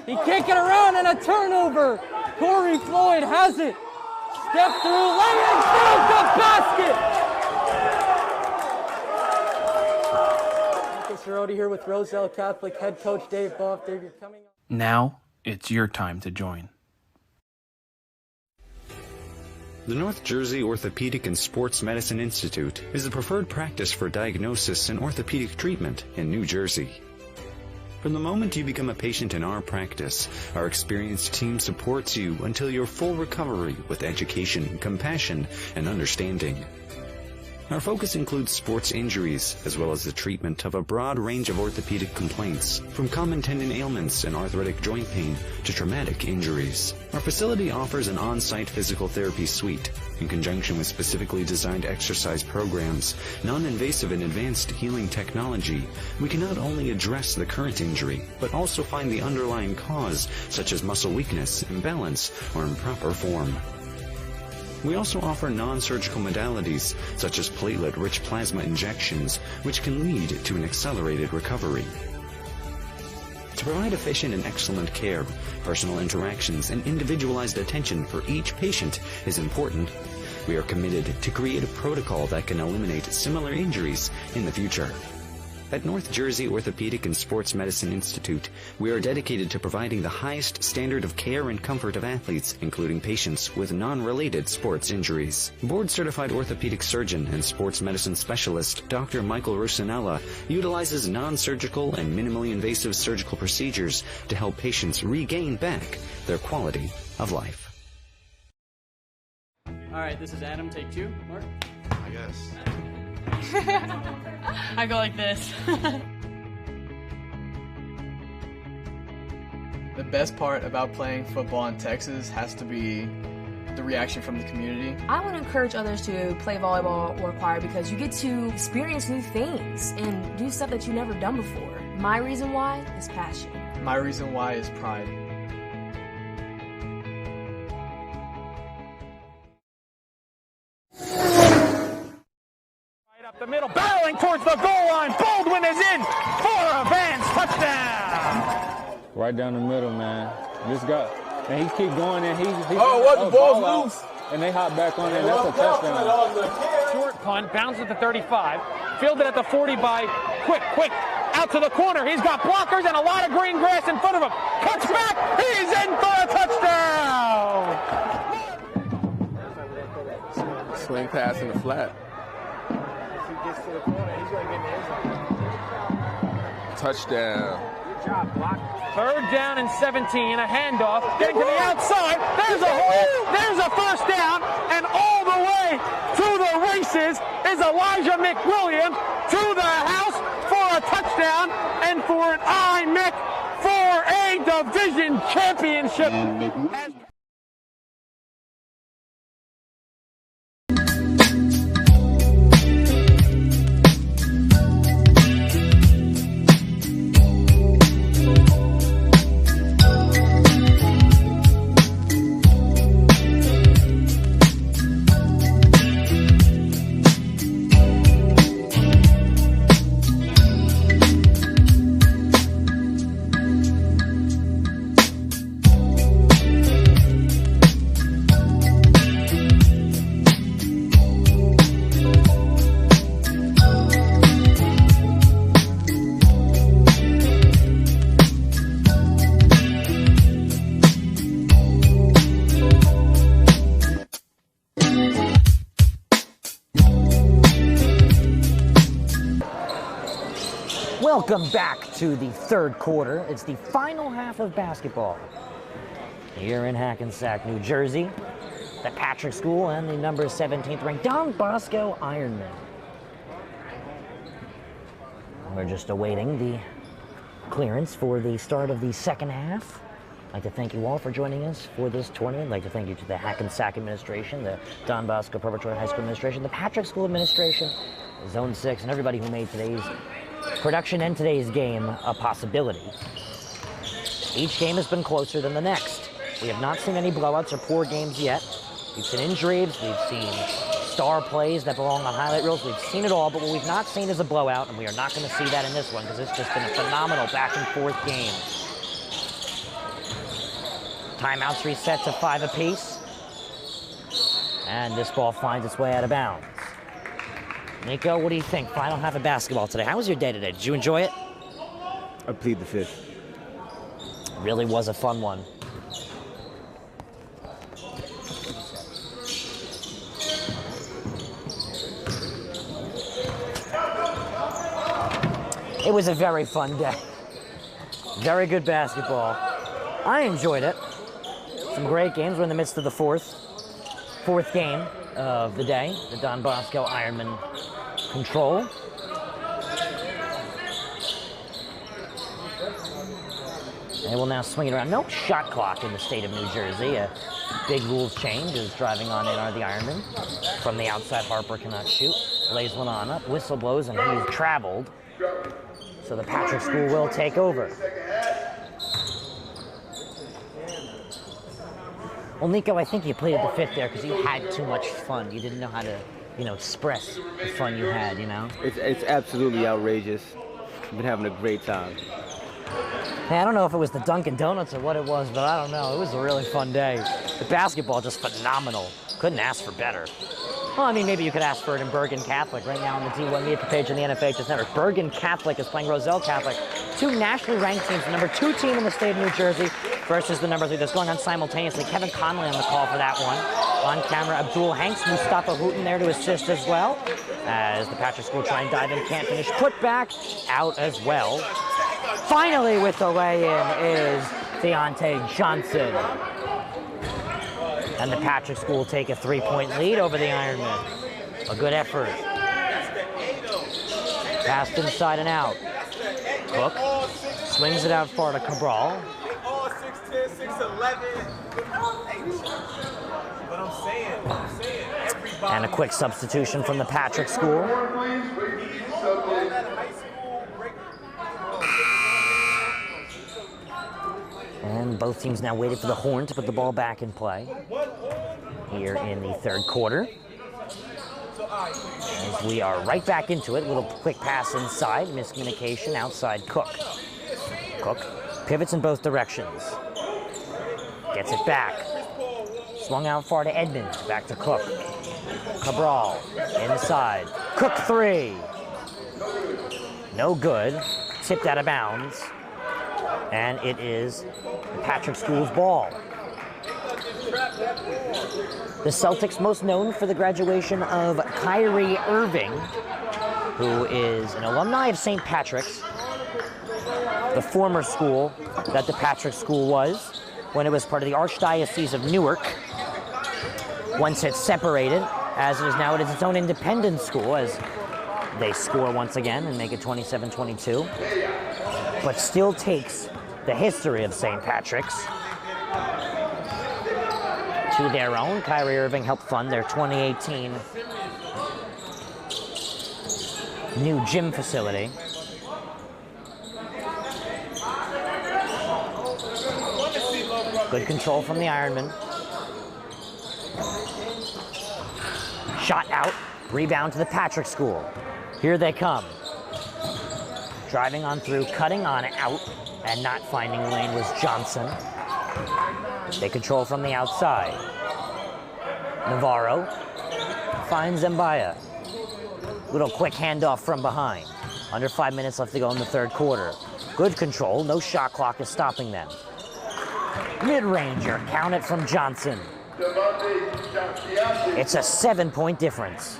He can't get around and a turnover. Corey Floyd has it. Step through, lay in, through the basket. Marcus Rowdy here with Roselle Catholic head coach Dave Boff. Dave, you're coming up. Now it's your time to join. The North Jersey Orthopedic and Sports Medicine Institute is the preferred practice for diagnosis and orthopedic treatment in New Jersey. From the moment you become a patient in our practice, our experienced team supports you until your full recovery with education, compassion, and understanding. Our focus includes sports injuries, as well as the treatment of a broad range of orthopedic complaints, from common tendon ailments and arthritic joint pain to traumatic injuries. Our facility offers an on-site physical therapy suite, in conjunction with specifically designed exercise programs, non-invasive and advanced healing technology. We can not only address the current injury, but also find the underlying cause, such as muscle weakness, imbalance, or improper form. We also offer non-surgical modalities, such as platelet-rich plasma injections, which can lead to an accelerated recovery. To provide efficient and excellent care, personal interactions and individualized attention for each patient is important. We are committed to create a protocol that can eliminate similar injuries in the future. At North Jersey Orthopedic and Sports Medicine Institute, we are dedicated to providing the highest standard of care and comfort of athletes, including patients with non-related sports injuries. Board-certified orthopedic surgeon and sports medicine specialist Dr. Michael Rusinella utilizes non-surgical and minimally invasive surgical procedures to help patients regain back their quality of life. All right, this is Adam. Take two. Mark? I guess. I go like this. The best part about playing football in Texas has to be the reaction from the community. I want to encourage others to play volleyball or choir because you get to experience new things and do stuff that you've never done before. My reason why is passion. My reason why is pride. The middle, barreling towards the goal line. Baldwin is in for a Vance touchdown. Right down the middle, man. This guy, And he keep going and he the ball's loose. And they hop back on it, and that's a touchdown. Short punt, bounds at the 35. Fielded at the 40 by Quick. Out to the corner. He's got blockers and a lot of green grass in front of him. Cuts back. He's in for a touchdown. Swing pass in the flat. Touchdown. Good job, block. 3rd down and 17, a handoff, getting to the outside. There's a first down, and all the way to the races is Elijah McWilliams to the house for a touchdown and for an IMIC for a division championship. Welcome back to the 3rd quarter. It's the final half of basketball here in Hackensack, New Jersey. The Patrick School and the number 17th ranked Don Bosco Ironmen. We're just awaiting the clearance for the start of the 2nd half. I'd like to thank you all for joining us for this tournament. I'd like to thank you to the Hackensack administration, the Don Bosco Preparatory High School administration, the Patrick School administration, Zone 6, and everybody who made today's production and today's game a possibility. Each game has been closer than the next. We have not seen any blowouts or poor games yet. We've seen injuries, we've seen star plays that belong on highlight reels. We've seen it all, but what we've not seen is a blowout, and we are not going to see that in this one because it's just been a phenomenal back and forth game. Timeouts reset to 5 apiece, and this ball finds its way out of bounds. Nico, what do you think? Final half of basketball today. How was your day today? Did you enjoy it? I plead the fifth. Really was a fun one. It was a very fun day. Very good basketball. I enjoyed it. Some great games. We're in the midst of the fourth game of the day. The Don Bosco Ironman control. They will now swing it around. No shot clock in the state of New Jersey. A big rules change is driving on in are the Ironmen. From the outside, Harper cannot shoot. Lays one on up. Whistle blows, and he's traveled. So the Patrick School will take over. Well, Nico, I think you played at the fifth there because you had too much fun. You didn't know how to, express the fun you had, It's absolutely outrageous. I've been having a great time. Hey, I don't know if it was the Dunkin' Donuts or what it was, but I don't know. It was a really fun day. The basketball just phenomenal. Couldn't ask for better. Well, I mean, maybe you could ask for it in Bergen Catholic right now on the D1 Media page on the NFHS Network. Bergen Catholic is playing Roselle Catholic. Two nationally ranked teams, the number 2 team in the state of New Jersey versus the number 3. That's going on simultaneously. Kevin Conley on the call for that one. On camera, Abdul Hanks, Mustafa Houghton there to assist as well. As the Patrick School try and dive in, can't finish. Put back, out as well. Finally with the lay-in is Deontay Johnson. And the Patrick School take a 3-point lead over the Ironmen. A good effort. Passed inside and out. Cook swings it out far to Cabral. And a quick substitution from the Patrick School. And both teams now waiting for the horn to put the ball back in play here in the third quarter. As we are right back into it, little quick pass inside, miscommunication outside Cook. Cook pivots in both directions. Gets it back. Swung out far to Edmonds. Back to Cook. Cabral inside. Cook 3. No good. Tipped out of bounds. And it is Patrick School's ball. The Celtics most known for the graduation of Kyrie Irving, who is an alumni of St. Patrick's, the former school that the Patrick School was when it was part of the Archdiocese of Newark. Once it separated, as it is now, it is its own independent school, as they score once again and make it 27-22, but still takes the history of St. Patrick's to their own. Kyrie Irving helped fund their 2018 new gym facility. Good control from the Ironman. Shot out, rebound to the Patrick School. Here they come. Driving on through, cutting on out, and not finding lane was Johnson. They control from the outside. Navarro finds Mbaya. Little quick handoff from behind. Under 5 minutes left to go in the third quarter. Good control, no shot clock is stopping them. Mid-ranger, count it from Johnson. It's a 7-point difference.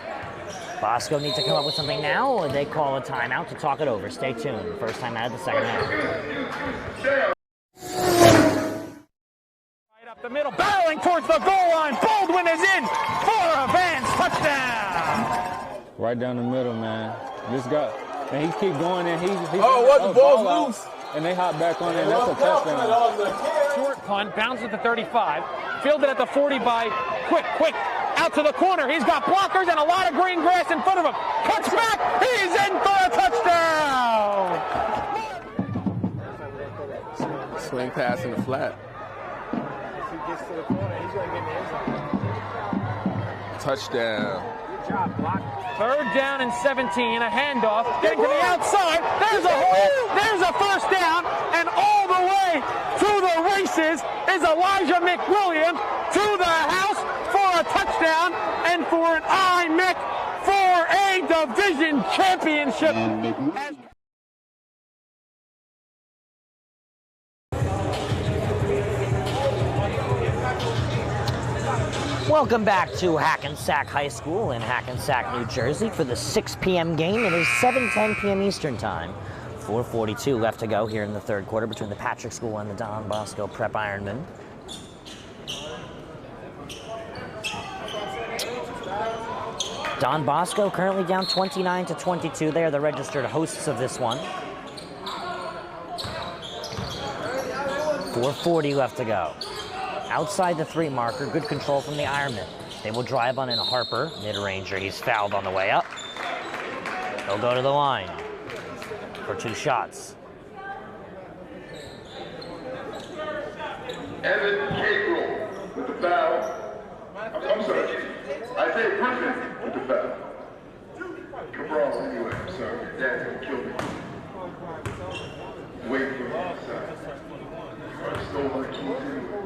Bosco needs to come up with something now, or they call a timeout to talk it over. Stay tuned. First time out of the second half. Right up the middle, barreling towards the goal line. Baldwin is in for a Vance touchdown. Right down the middle, man. This guy, and he keep going in. The ball's loose. And they hop back on it. That's a touchdown. Short punt, bounces at the 35. Fielded at the 40 by Quick. Out to the corner. He's got blockers and a lot of green grass in front of him. Cuts back. He's in for a touchdown. Swing pass in the flat. If he gets to the corner, he's going to get in the end zone. Touchdown. Good job, block. Third down and 17. A handoff. Getting to the outside. There's a hole. There's a first down. And all the way to the races is Elijah McWilliams to the house for a touchdown and for an IMEC for a division championship. Welcome back to Hackensack High School in Hackensack, New Jersey for the 6 p.m. game. It is 7:10 p.m. Eastern Time. 4:42 left to go here in the third quarter between the Patrick School and the Don Bosco Prep Ironmen. Don Bosco currently down 29-22. They are the registered hosts of this one. 4:40 left to go. Outside the 3 marker, good control from the Ironman. They will drive on in Harper, mid-ranger. He's fouled on the way up. He'll go to the line for 2 shots. Evan Cagle with the foul. I'm sorry. Isaiah Griffin with the foul. Cabral anyway. I'm sorry. Dad's gonna kill me. Wait for me. I stole my keys anyway.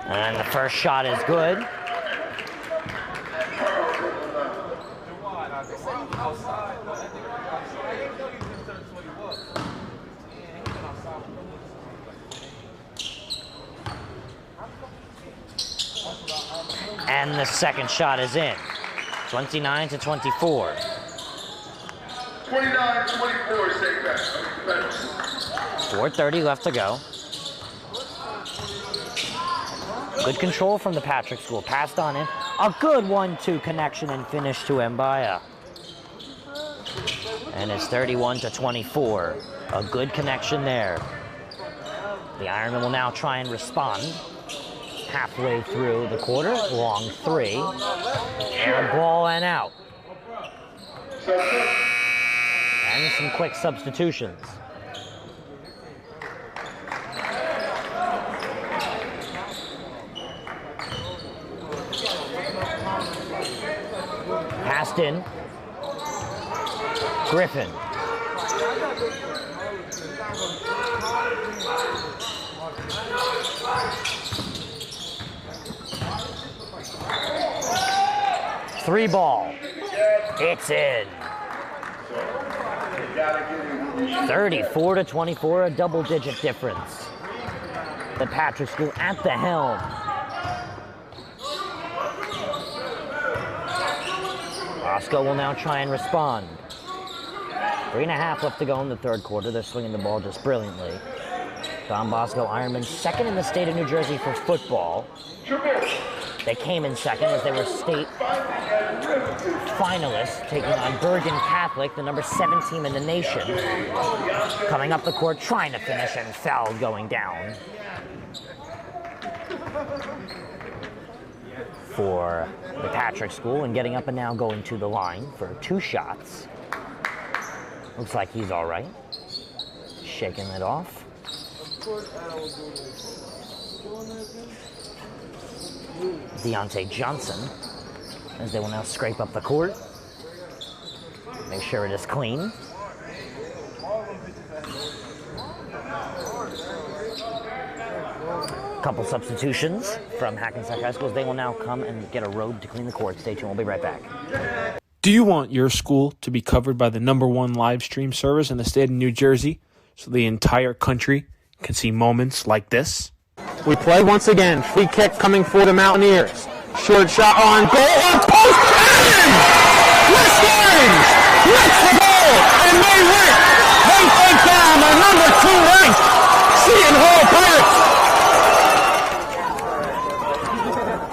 And the first shot is good. And the second shot is in. 29-24. 29-24, St. Patrick's. 4:30 left to go. Good control from the Patrick School. Passed on in. A good 1-2 connection and finish to Mbaya. And it's 31-24. A good connection there. The Ironmen will now try and respond. Halfway through the quarter. Long 3. Air ball and out. And some quick substitutions. Passed in. Griffin. 3 ball. It's in. 34-24, a double-digit difference. The Patrick School at the helm. Bosco will now try and respond. 3.5 left to go in the third quarter. They're swinging the ball just brilliantly. Don Bosco Ironman, second in the state of New Jersey for football. They came in second as they were state finalists, taking on Bergen Catholic, the number 7 team in the nation. Coming up the court, trying to finish, and foul going down for the Patrick School, and getting up and now going to the line for 2 shots. Looks like he's all right. Shaking it off. Deontay Johnson, as they will now scrape up the court. Make sure it is clean. Couple substitutions from Hackensack High School. They will now come and get a robe to clean the court. Stay tuned, we'll be right back. Do you want your school to be covered by the #1 live stream service in the state of New Jersey so the entire country can see moments like this? We play once again. Free kick coming for the Mountaineers. Short shot on goal. On post. And West Orange gets the goal. And they win. They take down the number 2 ranked Seton Hall Pirates.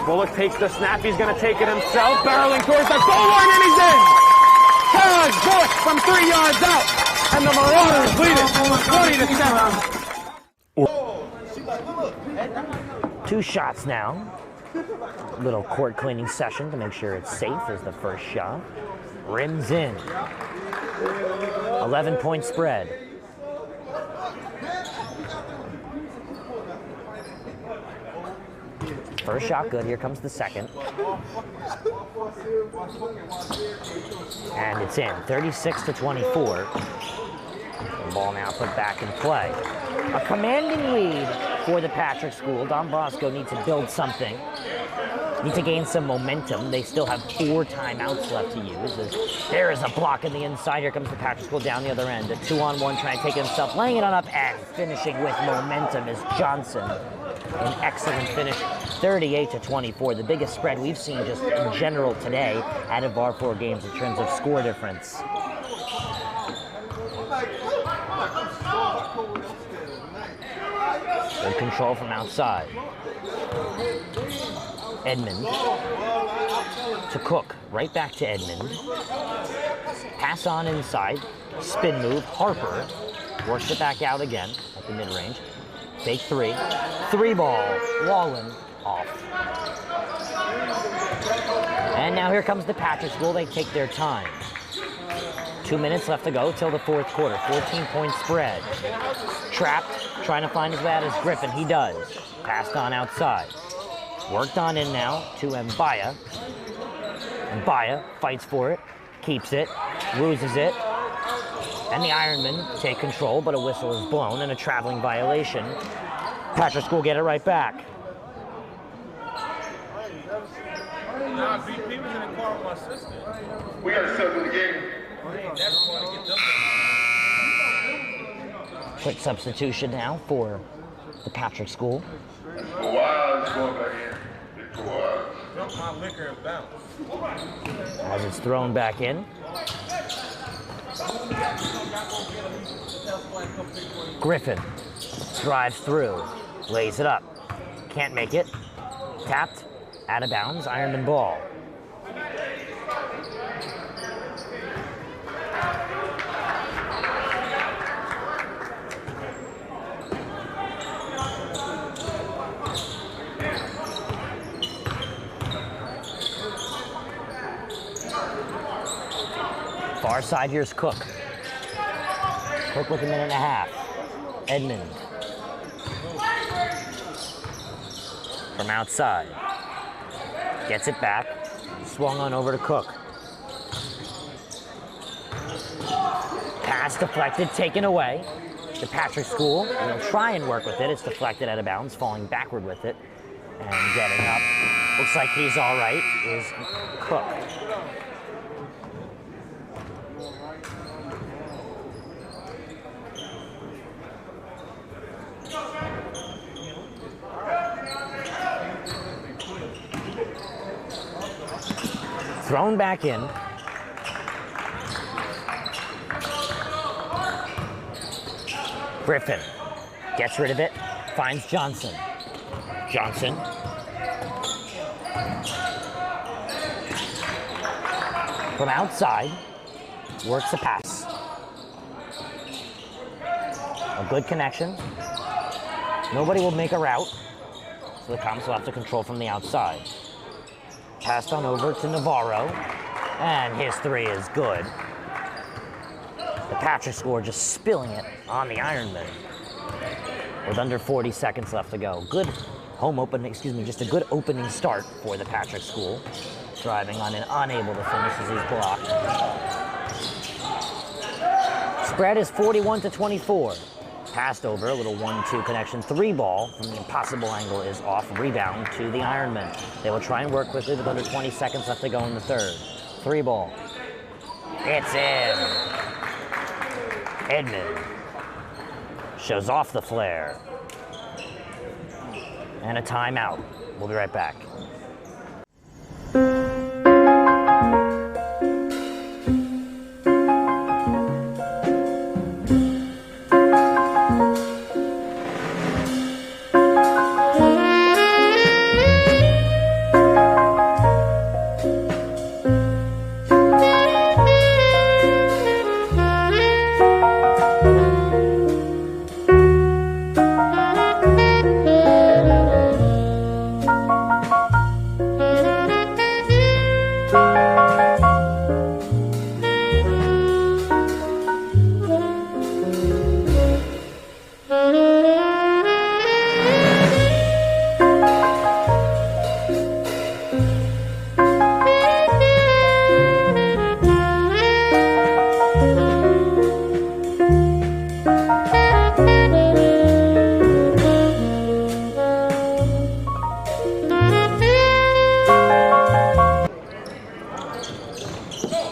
Bullock takes the snap. He's going to take it himself. Barreling towards the goal line, and he's in. Charles Bullock from 3 yards out. And the Marauders lead it 20-7. 2 shots now. Little court cleaning session to make sure it's safe as the first shot. Rims in. 11-point spread. First shot good. Here comes the second. And it's in. 36-24. The ball now put back in play. A commanding lead for the Patrick School. Don Bosco needs to build something. Need to gain some momentum. They still have 4 timeouts left to use. There is a block in the inside. Here comes the Patrick School down the other end. A 2-on-1 trying to take it himself, laying it on up, and finishing with momentum is Johnson. An excellent finish. 38-24, the biggest spread we've seen just in general today out of our 4 games in terms of score difference. Good control from outside. Edmond to Cook, right back to Edmond. Pass on inside, spin move, Harper works it back out again at the mid-range. Fake 3, 3 ball, Wallen off. And now here comes the Patrick School, they take their time. 2 minutes left to go till the fourth quarter, 14-point spread. Trapped, trying to find his way out is Griffin, he does. Passed on outside. Worked on in now to Mbaya. Mbaya fights for it, keeps it, loses it. And the Ironmen take control, but a whistle is blown and a traveling violation. Patrick School get it right back. We got to settle the game. Quick substitution now for the Patrick School. As it's thrown back in. Griffin drives through, lays it up, can't make it, tapped, out of bounds, Ironman ball. Far side, here's Cook. Cook with 1.5 minutes. Edmond. From outside. Gets it back. Swung on over to Cook. Pass deflected, taken away. The Patrick School will try and work with it. It's deflected out of bounds, falling backward with it. And getting up, looks like he's all right, is Cook. Thrown back in. Griffin gets rid of it, finds Johnson. Johnson. From outside, works a pass. A good connection. Nobody will make a route, so the Comets will have to control from the outside. Passed on over to Navarro, and his three is good. The Patrick score just spilling it on the Ironmen. With under 40 seconds left to go. Good just a good opening start for the Patrick School. Driving on and unable to finish as he's blocked. Spread is 41-24. Passed over, a little 1-2 connection. 3-ball from the impossible angle is off. Rebound to the Ironmen. They will try and work quickly with under 20 seconds left to go in the third. 3-ball. It's in. Edmond shows off the flare. And a timeout. We'll be right back.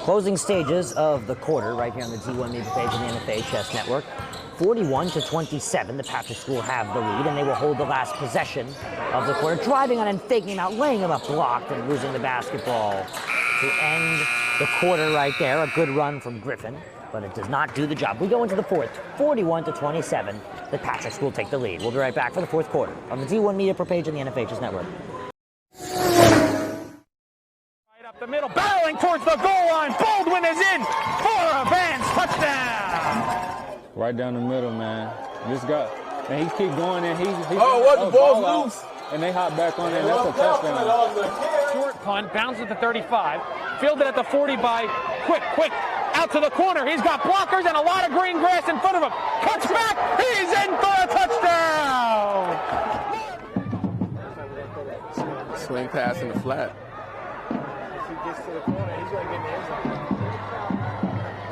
Closing stages of the quarter right here on the D1 Media page on the NFHS Network. 41-27, the Patrick School have the lead, and they will hold the last possession of the quarter. Driving on and faking him out, laying him up blocked and losing the basketball to end the quarter right there. A good run from Griffin, but it does not do the job. We go into the fourth, 41-27. The Patrick School take the lead. We'll be right back for the fourth quarter on the D1 Media page on the NFHS Network. The middle, barreling towards the goal line. Baldwin is in for a Vance touchdown. Right down the middle, man. This guy, and he keep going in. The ball's loose. And they hop back on it. That's a touchdown. Short punt, bounces at the 35. Fielded at the 40 by Quick. Out to the corner. He's got blockers and a lot of green grass in front of him. Cuts back. He's in for a touchdown. Swing pass in the flat. Gets to the corner, he's going to get in the end zone.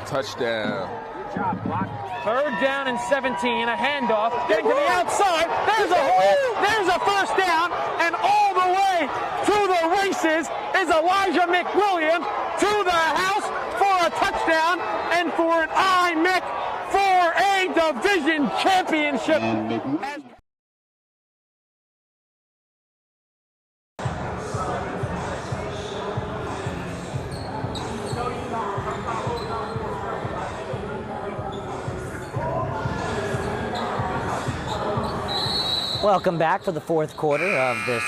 Touchdown. Good job, block. Third down and 17, a handoff, getting to the outside. There's a hole, there's a first down, and all the way to the races is Elijah McWilliam to the house for a touchdown and for an IMIC for a division championship. Welcome back for the fourth quarter of this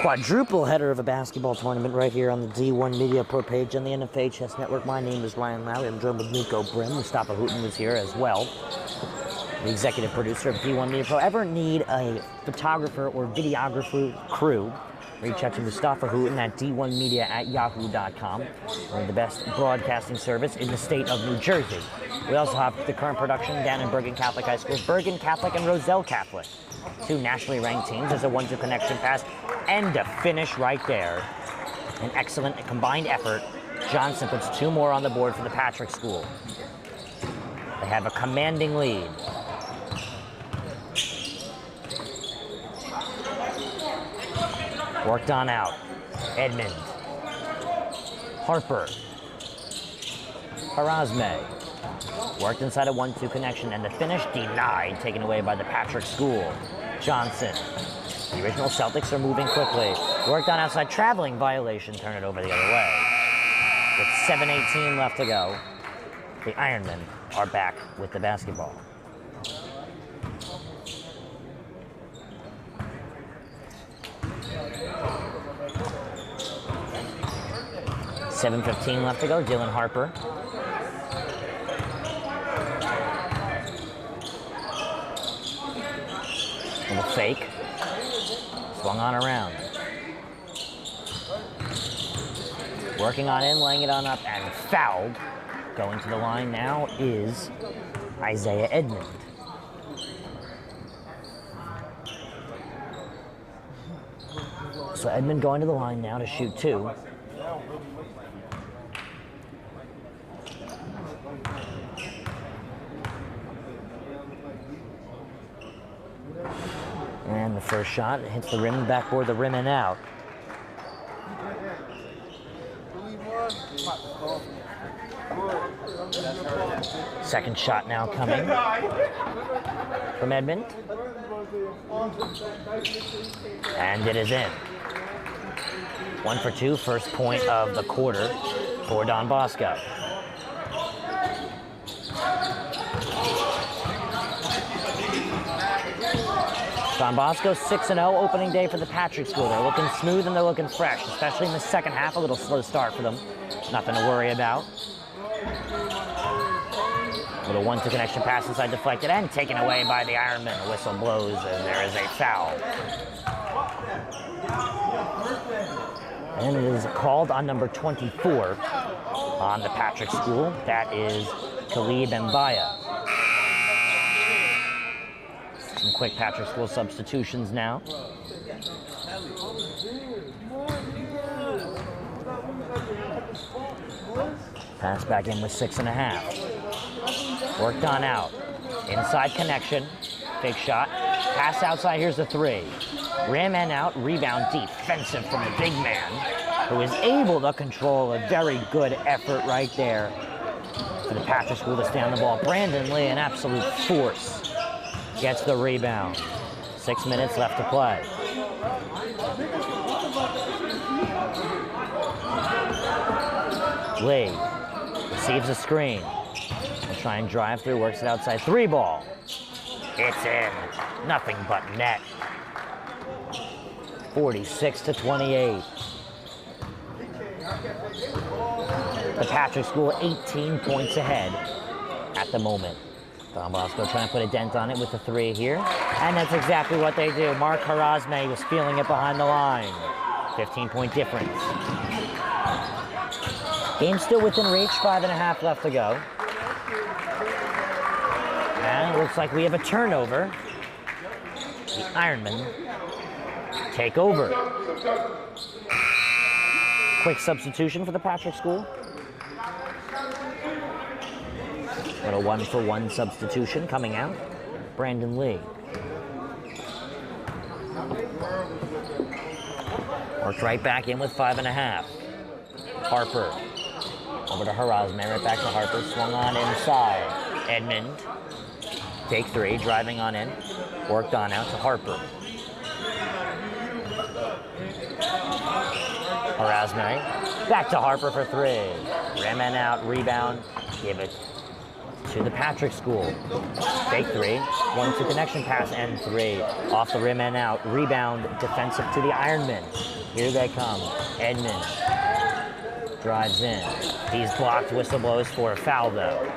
quadruple header of a basketball tournament right here on the D1 Media Pro page on the NFHS Network. My name is Ryan Lowry. I'm joined with Nico Brim. Mustafa Hooten was here as well, the executive producer of D1 Media Pro. Ever need a photographer or videographer crew? Reach out to Mustafa Hooten at d1media@yahoo.com. We're the best broadcasting service in the state of New Jersey. We also have the current production down in Bergen Catholic High School, Bergen Catholic and Roselle Catholic. Two nationally ranked teams. There's a 1-2 connection pass and a finish right there. An excellent combined effort. Johnson puts two more on the board for the Patrick School. They have a commanding lead. Worked on out. Edmond. Harper. Harazme. Worked inside a 1-2 connection, and the finish denied, taken away by the Patrick School. Johnson. The original Celtics are moving quickly. Worked on outside, traveling violation, turn it over the other way. With 7:18 left to go, the Ironmen are back with the basketball. $7:15 left to go. Dylan Harper. Little fake. Swung on around. Working on in, laying it on up, and fouled. Going to the line now is Isaiah Edmond. So Edmond going to the line now to shoot 2. And the first shot hits the rim, backboard, the rim and out. Second shot now coming from Edmond. And it is in. 1 for 2, first point of the quarter for Don Bosco. Don Bosco 6-0 opening day for the Patrick School. They're looking smooth and they're looking fresh, especially in the second half. A little slow start for them. Nothing to worry about. Little 1-2 connection pass inside deflected and taken away by the Ironmen. The whistle blows and there is a foul. And it is called on number 24 on the Patrick School. That is Khalid Mbaya. Some quick Patrick School substitutions now. Pass back in with 6.5. Worked on out. Inside connection. Big shot. Pass outside. Here's the 3. Rim and out. Rebound defensive from the big man, who is able to control a very good effort right there for the Patrick School to stay on the ball. Brandon Lee, an absolute force, gets the rebound. 6 minutes left to play. Lee receives a screen. Will try and drive through, works it outside. 3 ball. It's in. Nothing but net. 46-28. The Patrick School 18 points ahead at the moment. Don Bosco trying to put a dent on it with the 3 here. And that's exactly what they do. Mark Harazme was feeling it behind the line. 15-point difference. Game still within reach, 5.5 left to go. And it looks like we have a turnover. The Ironmen take over. Quick substitution for the Patrick School. Little 1-for-1 substitution coming out. Brandon Lee. Worked right back in with 5.5. Harper. Over to Harazme, right back to Harper. Swung on inside. Edmond. Take 3, driving on in. Worked on out to Harper. Harazme. Back to Harper for 3. Rim and out, rebound. Give it to the Patrick School. Take 3. 1-2 connection pass and 3. Off the rim and out. Rebound defensive to the Ironmen. Here they come. Edmond drives in. He's blocked. Whistle blows for a foul though.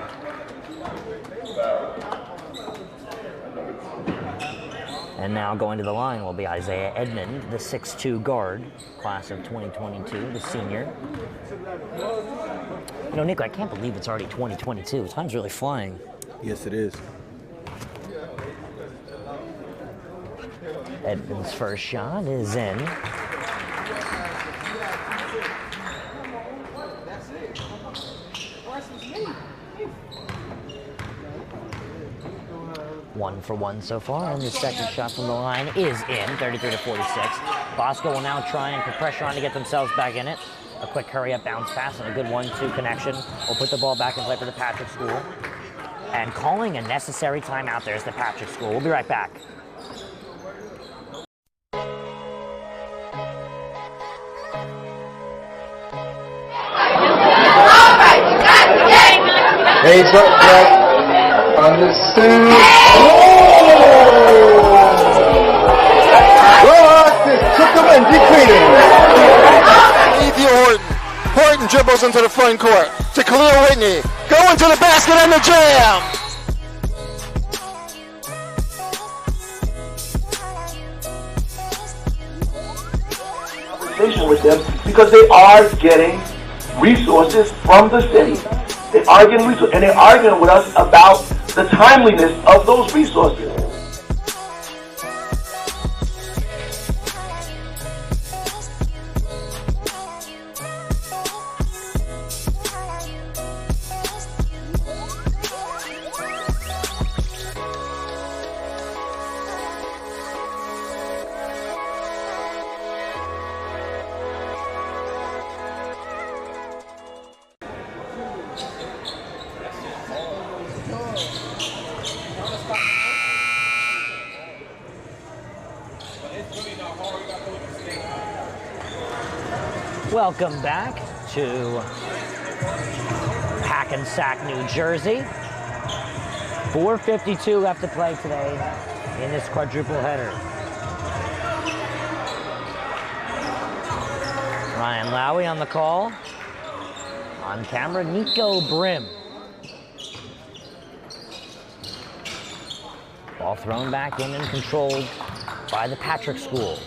And now going to the line will be Isaiah Edmond, the 6'2 guard, class of 2022, the senior. You know, Nico, I can't believe it's already 2022. Time's really flying. Yes, it is. Edmond's first shot is in. 1 for 1 so far, and the second shot from the line is in, 33-46. Bosco will now try and put pressure on to get themselves back in it. A quick hurry-up bounce pass and a good 1-2 connection will put the ball back in play for the Patrick School. And calling a necessary timeout, there's the Patrick School. We'll be right back. Hands up, Jack. Understood. Took him and defeated. Horton. Horton dribbles into the front court to Khalil Whitney. Go into the basket and the jam. Conversation with them because they are getting resources from the city. They are getting resources, and they're arguing with us about the timeliness of those resources. Welcome back to Hackensack, New Jersey. 4:52 left to play today in this quadruple header. Ryan Lowy on the call. On camera, Nico Brim. Ball thrown back in and controlled by the Patrick School.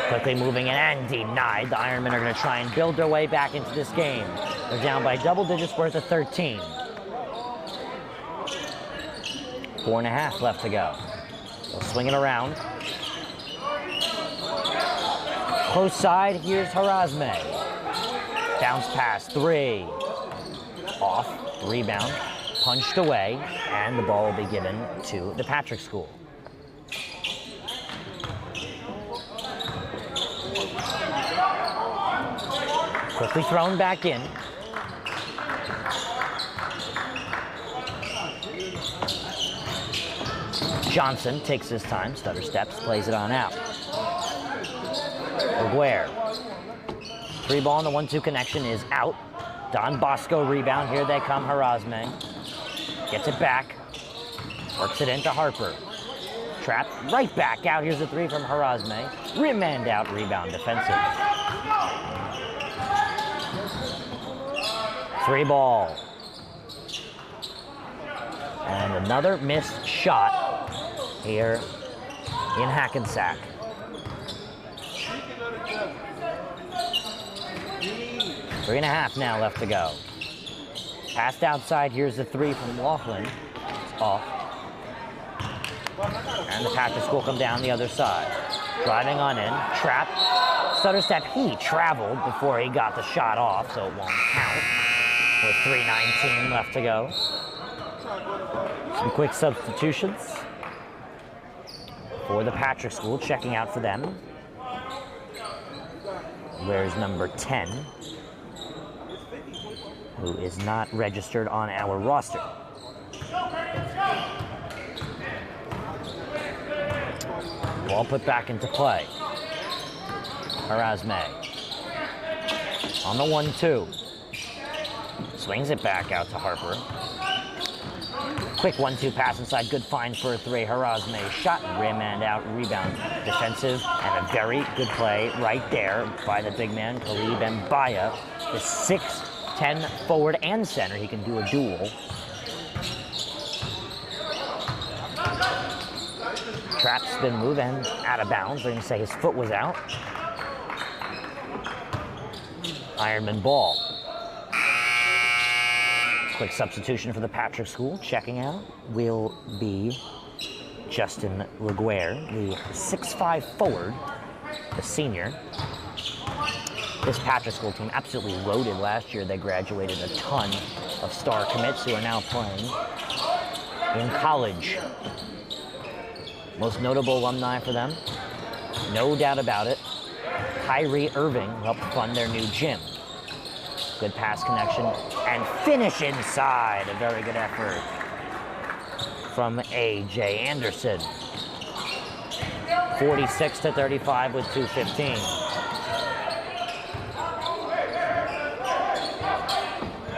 Quickly moving in and denied. The Ironmen are going to try and build their way back into this game. They're down by double digits worth of 13. 4.5 left to go. They'll swing it around. Close side, here's Harazme. Bounce pass, 3. Off, rebound, punched away, and the ball will be given to the Patrick School. Quickly thrown back in. Johnson takes his time, stutter steps, plays it on out. Aguirre. 3 ball and the 1-2 connection is out. Don Bosco rebound, here they come, Harazme. Gets it back, works it into Harper. Trap, right back out, here's a 3 from Harazme. Rim and out, rebound, defensive. 3 ball. And another missed shot here in Hackensack. 3.5 now left to go. Passed outside, here's the 3 from Laughlin. It's off. And the Patrick School come down the other side. Driving on in, trap, stutter step. He traveled before he got the shot off, so it won't count. With 3:19 left to go. Some quick substitutions for the Patrick School, checking out for them. Where's number 10, who is not registered on our roster. Ball put back into play. Harazme on the 1-2. Swings it back out to Harper. Quick 1-2 pass inside, good find for a 3. Harazme shot, rim and out, rebound, defensive, and a very good play right there by the big man, Khalib Mbaya. The 6'10" forward and center, he can do a duel. Trap spin move and out of bounds. They're going to say his foot was out. Ironman ball. Quick substitution for the Patrick School. Checking out will be Justin Laguerre, the 6'5" forward, the senior. This Patrick School team absolutely loaded last year. They graduated a ton of star commits who are now playing in college. Most notable alumni for them, no doubt about it, Kyrie Irving helped fund their new gym. Good pass connection and finish inside. A very good effort from A.J. Anderson. 46-35 with 2:15.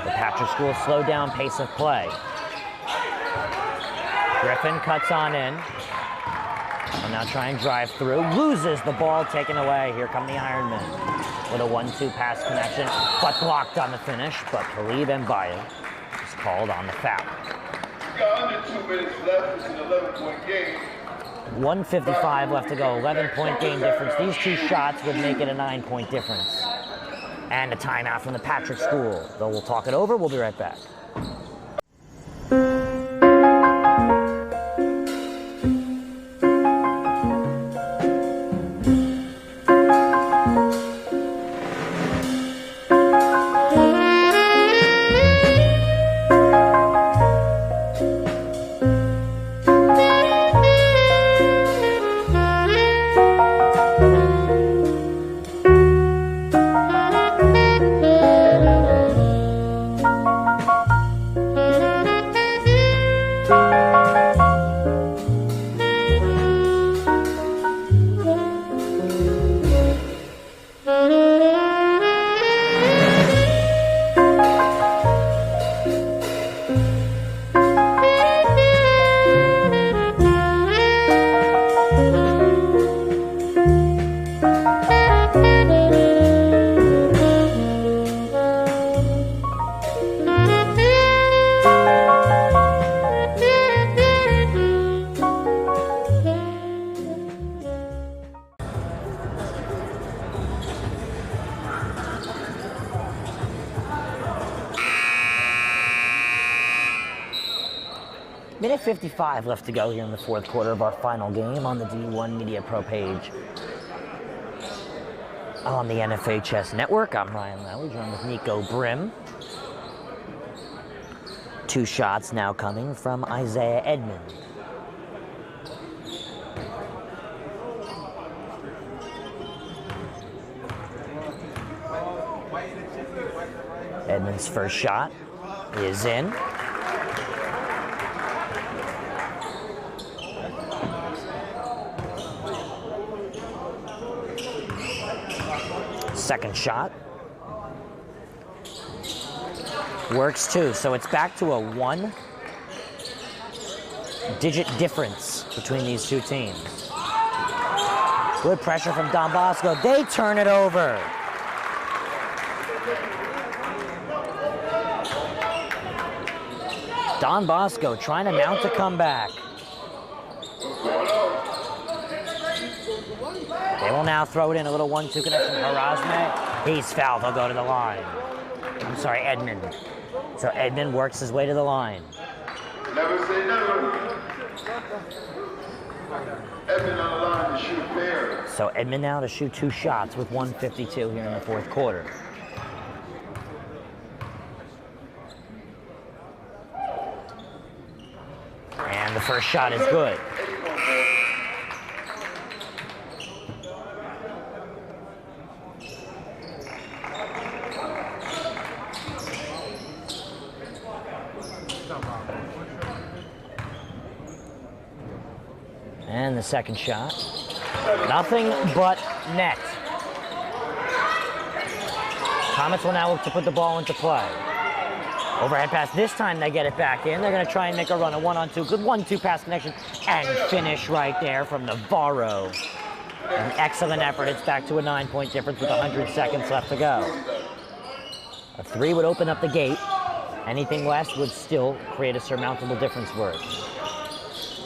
The Patrick School slowed down pace of play. Griffin cuts on in. Will now try and drive through. Loses the ball, taken away. Here come the Ironmen with a 1-2 pass connection, but blocked on the finish. But Khalid Mbaya is called on the foul. Got under 2 minutes left. It's an 11-point game. 1:55 left to go. 11-point game difference. These two shots would make it a 9-point difference. And a timeout from the Patrick School. Though we'll talk it over. We'll be right back. Minute 55 left to go here in the fourth quarter of our final game on the D1 Media Pro page on the NFHS Network. I'm Ryan Lowry, joined with Nico Brim. Two shots now coming from Isaiah Edmond. Edmond's first shot is in. Second shot. Works too, so it's back to a 1-digit difference between these two teams. Good pressure from Don Bosco. They turn it over. Don Bosco trying to mount a comeback. They will now throw it in, a little 1-2 connection. Harazme, he's fouled. He'll go to the line. I'm sorry, Edmond. So Edmond works his way to the line. Never say never. Edmond on the line to shoot fair. So Edmond now to shoot two shots with 1:52 here in the fourth quarter. And the first shot is good. And the second shot, nothing but net. Comets will now look to put the ball into play. Overhead pass, this time they get it back in. They're gonna try and make a run, a 1-on-2, good 1-2 pass connection, and finish right there from Navarro. An excellent effort, it's back to a 9-point difference with 100 seconds left to go. A 3 would open up the gate. Anything less would still create a surmountable difference for it.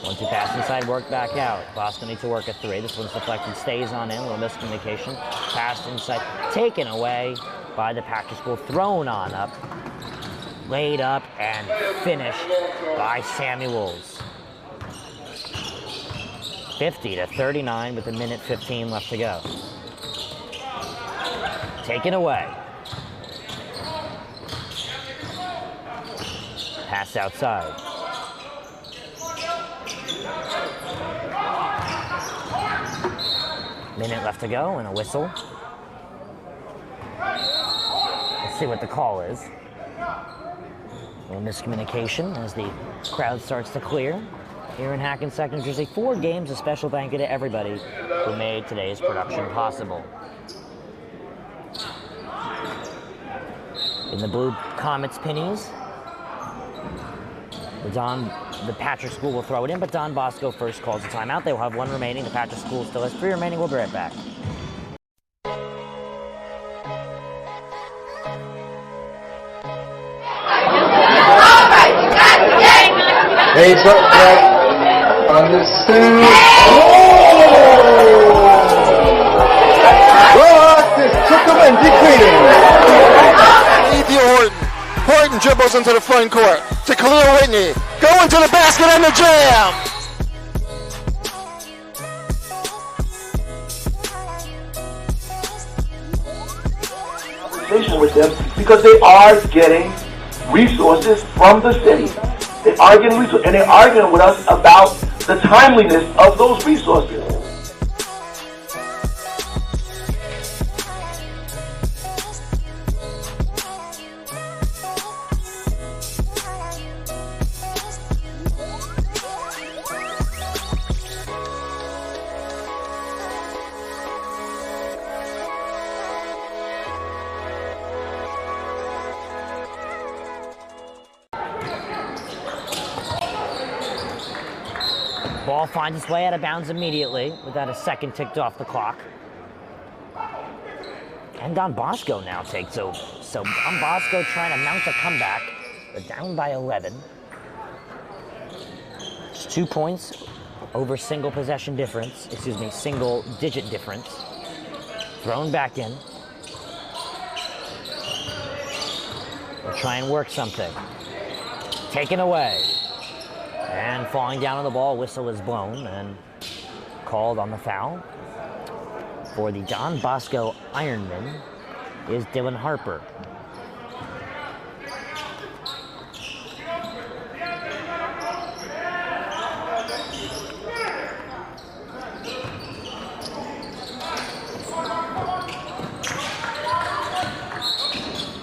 1-2 pass inside, work back out. Bosco needs to work a 3. This one's deflected, stays on in, a little miscommunication. Passed inside, taken away by the Patrick School, thrown on up. Laid up and finished by Samuels. 50-39 with 1:15 left to go. Taken away. Pass outside. Minute left to go and a whistle. Let's see what the call is. A little miscommunication as the crowd starts to clear. Here in Hackensack, New Jersey, 4 games, a special thank you to everybody who made today's production possible. In the blue Comets pennies, the Patrick School will throw it in, but Don Bosco first calls a timeout. They will have 1 remaining. The Patrick School still has 3 remaining. We'll be right back. Heads up, right. Understood. Took him and decreasing. Horton. Horton dribbles into the front court to Khalil Whitney. Go into the basket and the jam. With them because they are getting resources from the city. They are getting resources, and they're arguing with us about the timeliness of those resources. Ball finds its way out of bounds immediately without a second ticked off the clock. And Don Bosco now takes over. So Don Bosco trying to mount a comeback. They're down by 11. It's 2 points over single digit difference. Thrown back in. They'll try and work something. Taken away. And falling down on the ball, whistle is blown and called on the foul. For the Don Bosco Ironman is Dylan Harper.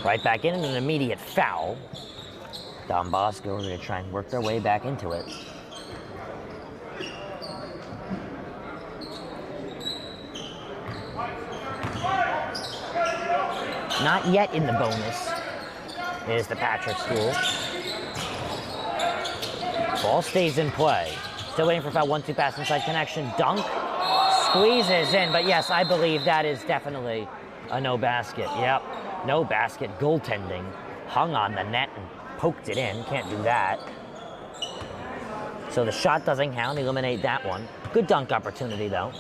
Right back in and an immediate foul. Don Bosco are going to try and work their way back into it. Not yet in the bonus is the Patrick School. Ball stays in play. Still waiting for foul. 1-2 pass inside connection. Dunk. Squeezes in, but yes, I believe that is definitely a no basket. Yep, no basket. Goaltending. Hung on the net and poked it in. Can't do that. So the shot doesn't count. Eliminate that one. Good dunk opportunity, though.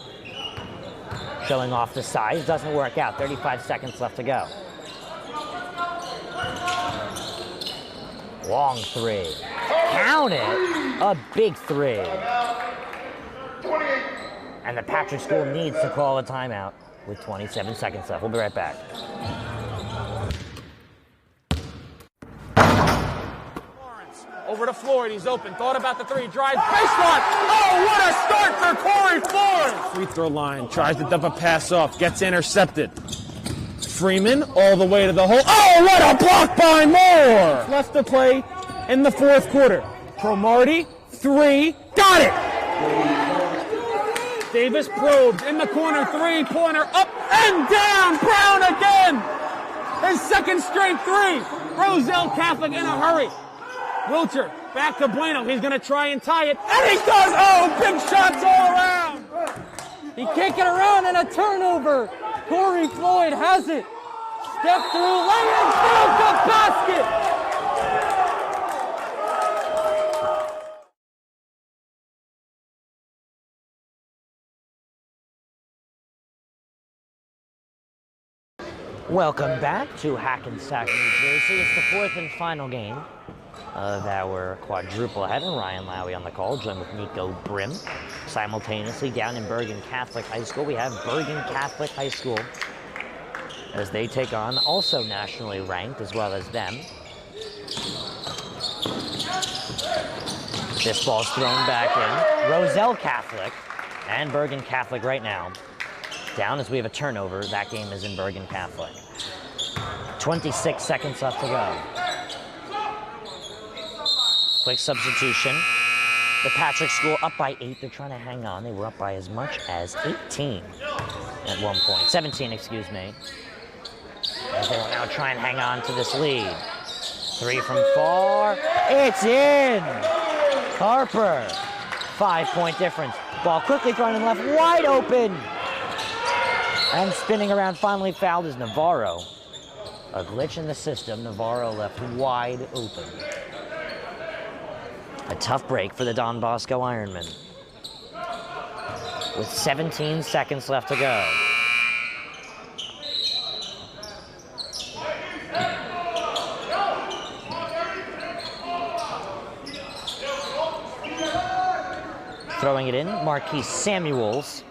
Showing off the size. Doesn't work out. 35 seconds left to go. Long 3. Count it. A big 3. And the Patrick School needs to call a timeout with 27 seconds left. We'll be right back. Over to Floyd, he's open, thought about the 3, drives, baseline! Oh, what a start for Corey Floyd! Free throw line, tries to dump a pass off, gets intercepted. Freeman all the way to the hole. Oh, what a block by Moore! Left to play in the 4th quarter. Cromartie, 3, got it! Davis probed in the corner, 3-pointer, up and down, Brown again! His 2nd straight 3. Roselle Catholic in a hurry. Wilcher, back to Bueno. He's going to try and tie it. And he does! Oh, big shots all around! He can't get around and a turnover. Corey Floyd has it. Step through, lay-in, build the basket! Welcome back to Hackensack, New Jersey. It's the 4th and final game of our quadruple header. Ryan Lowy on the call, joined with Nico Brim. Simultaneously down in Bergen Catholic High School, we have Bergen Catholic High School as they take on also nationally ranked as well as them. This ball's thrown back in. Roselle Catholic and Bergen Catholic right now down as we have a turnover. That game is in Bergen Catholic. 26 seconds left to go. Quick substitution. The Patrick School up by 8. They're trying to hang on. They were up by as much as 18 at one point. 17, excuse me. As they will now try and hang on to this lead. 3 from far. It's in! Harper. 5-point difference. Ball quickly thrown in left, wide open. And spinning around, finally fouled is Navarro. A glitch in the system. Navarro left wide open. A tough break for the Don Bosco Ironmen. With 17 seconds left to go. Throwing it in, Marquise Samuels.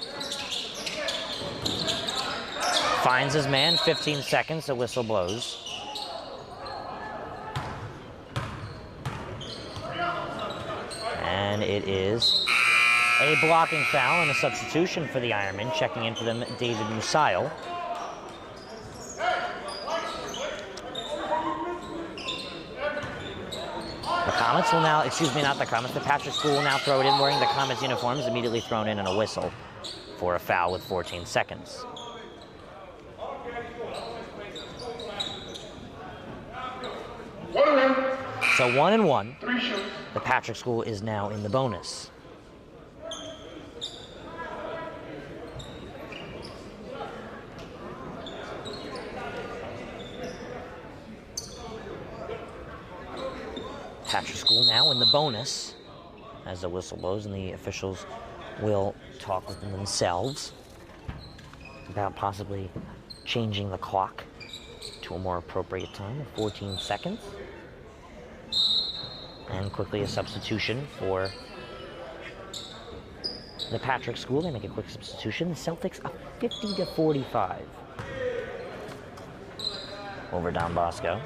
Finds his man, 15 seconds, the whistle blows. And it is a blocking foul and a substitution for the Ironmen. Checking in for them, David Musail. The Comets will now, excuse me, not the Comets, the Patrick School will now throw it in wearing the Comets uniforms, immediately thrown in and a whistle for a foul with 14 seconds. So 1-1. The Patrick School is now in the bonus. Patrick School now in the bonus as the whistle blows, and the officials will talk with themselves about possibly changing the clock to a more appropriate time of 14 seconds. And quickly a substitution for the Patrick School. They make a quick substitution. The Celtics up 50-45 over Don Bosco.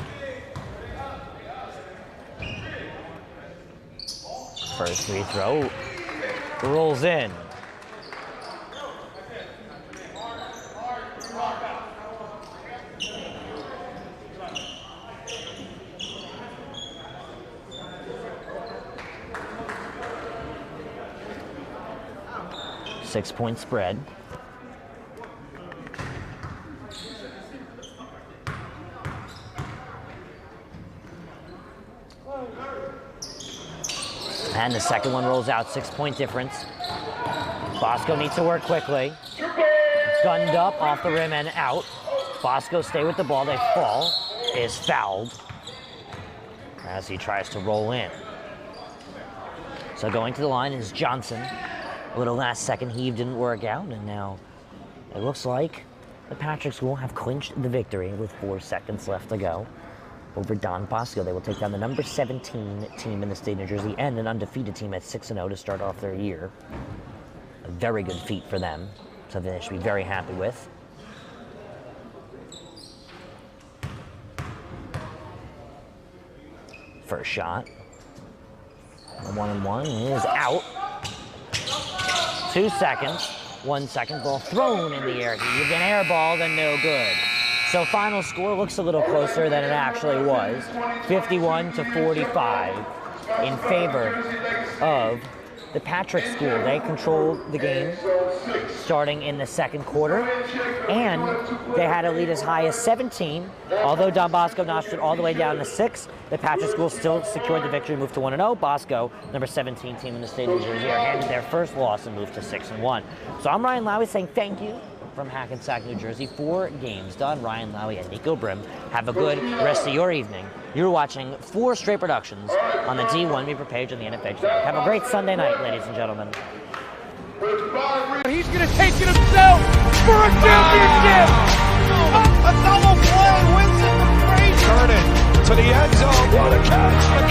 First free throw rolls in. Six-point spread. And the second one rolls out, 6-point difference. Bosco needs to work quickly. Gunned up, off the rim and out. Bosco stay with the ball, they fall. Is fouled as he tries to roll in. So going to the line is Johnson. A little last second heave didn't work out, and now it looks like the Patrick School have clinched the victory with 4 seconds left to go over Don Bosco. They will take down the number 17 team in the state of New Jersey and an undefeated team at 6-0 to start off their year. A very good feat for them, something they should be very happy with. First shot. A 1-and-1 is out. 2 seconds, 1 second, ball thrown in the air. Heaved an air ball, then no good. So final score looks a little closer than it actually was. 51-45 in favor of the Patrick School. They controlled the game starting in the second quarter, and they had a lead as high as 17. Although Don Bosco notched it all the way down to 6, the Patrick School still secured the victory, moved to 1-0. Bosco, number 17 team in the state of New Jersey, are handed their first loss and moved to 6-1. So I'm Ryan Lowy saying thank you from Hackensack, New Jersey. 4 games done. Ryan Lowy and Nico Brim. Have a good rest of your evening. You're watching 4 straight productions on the D1 Reaper page on the NFH Network. Have a great Sunday night, ladies and gentlemen. He's going to take it himself for a championship. A double play wins it for Frazier. Turn it to the end zone. What a catch.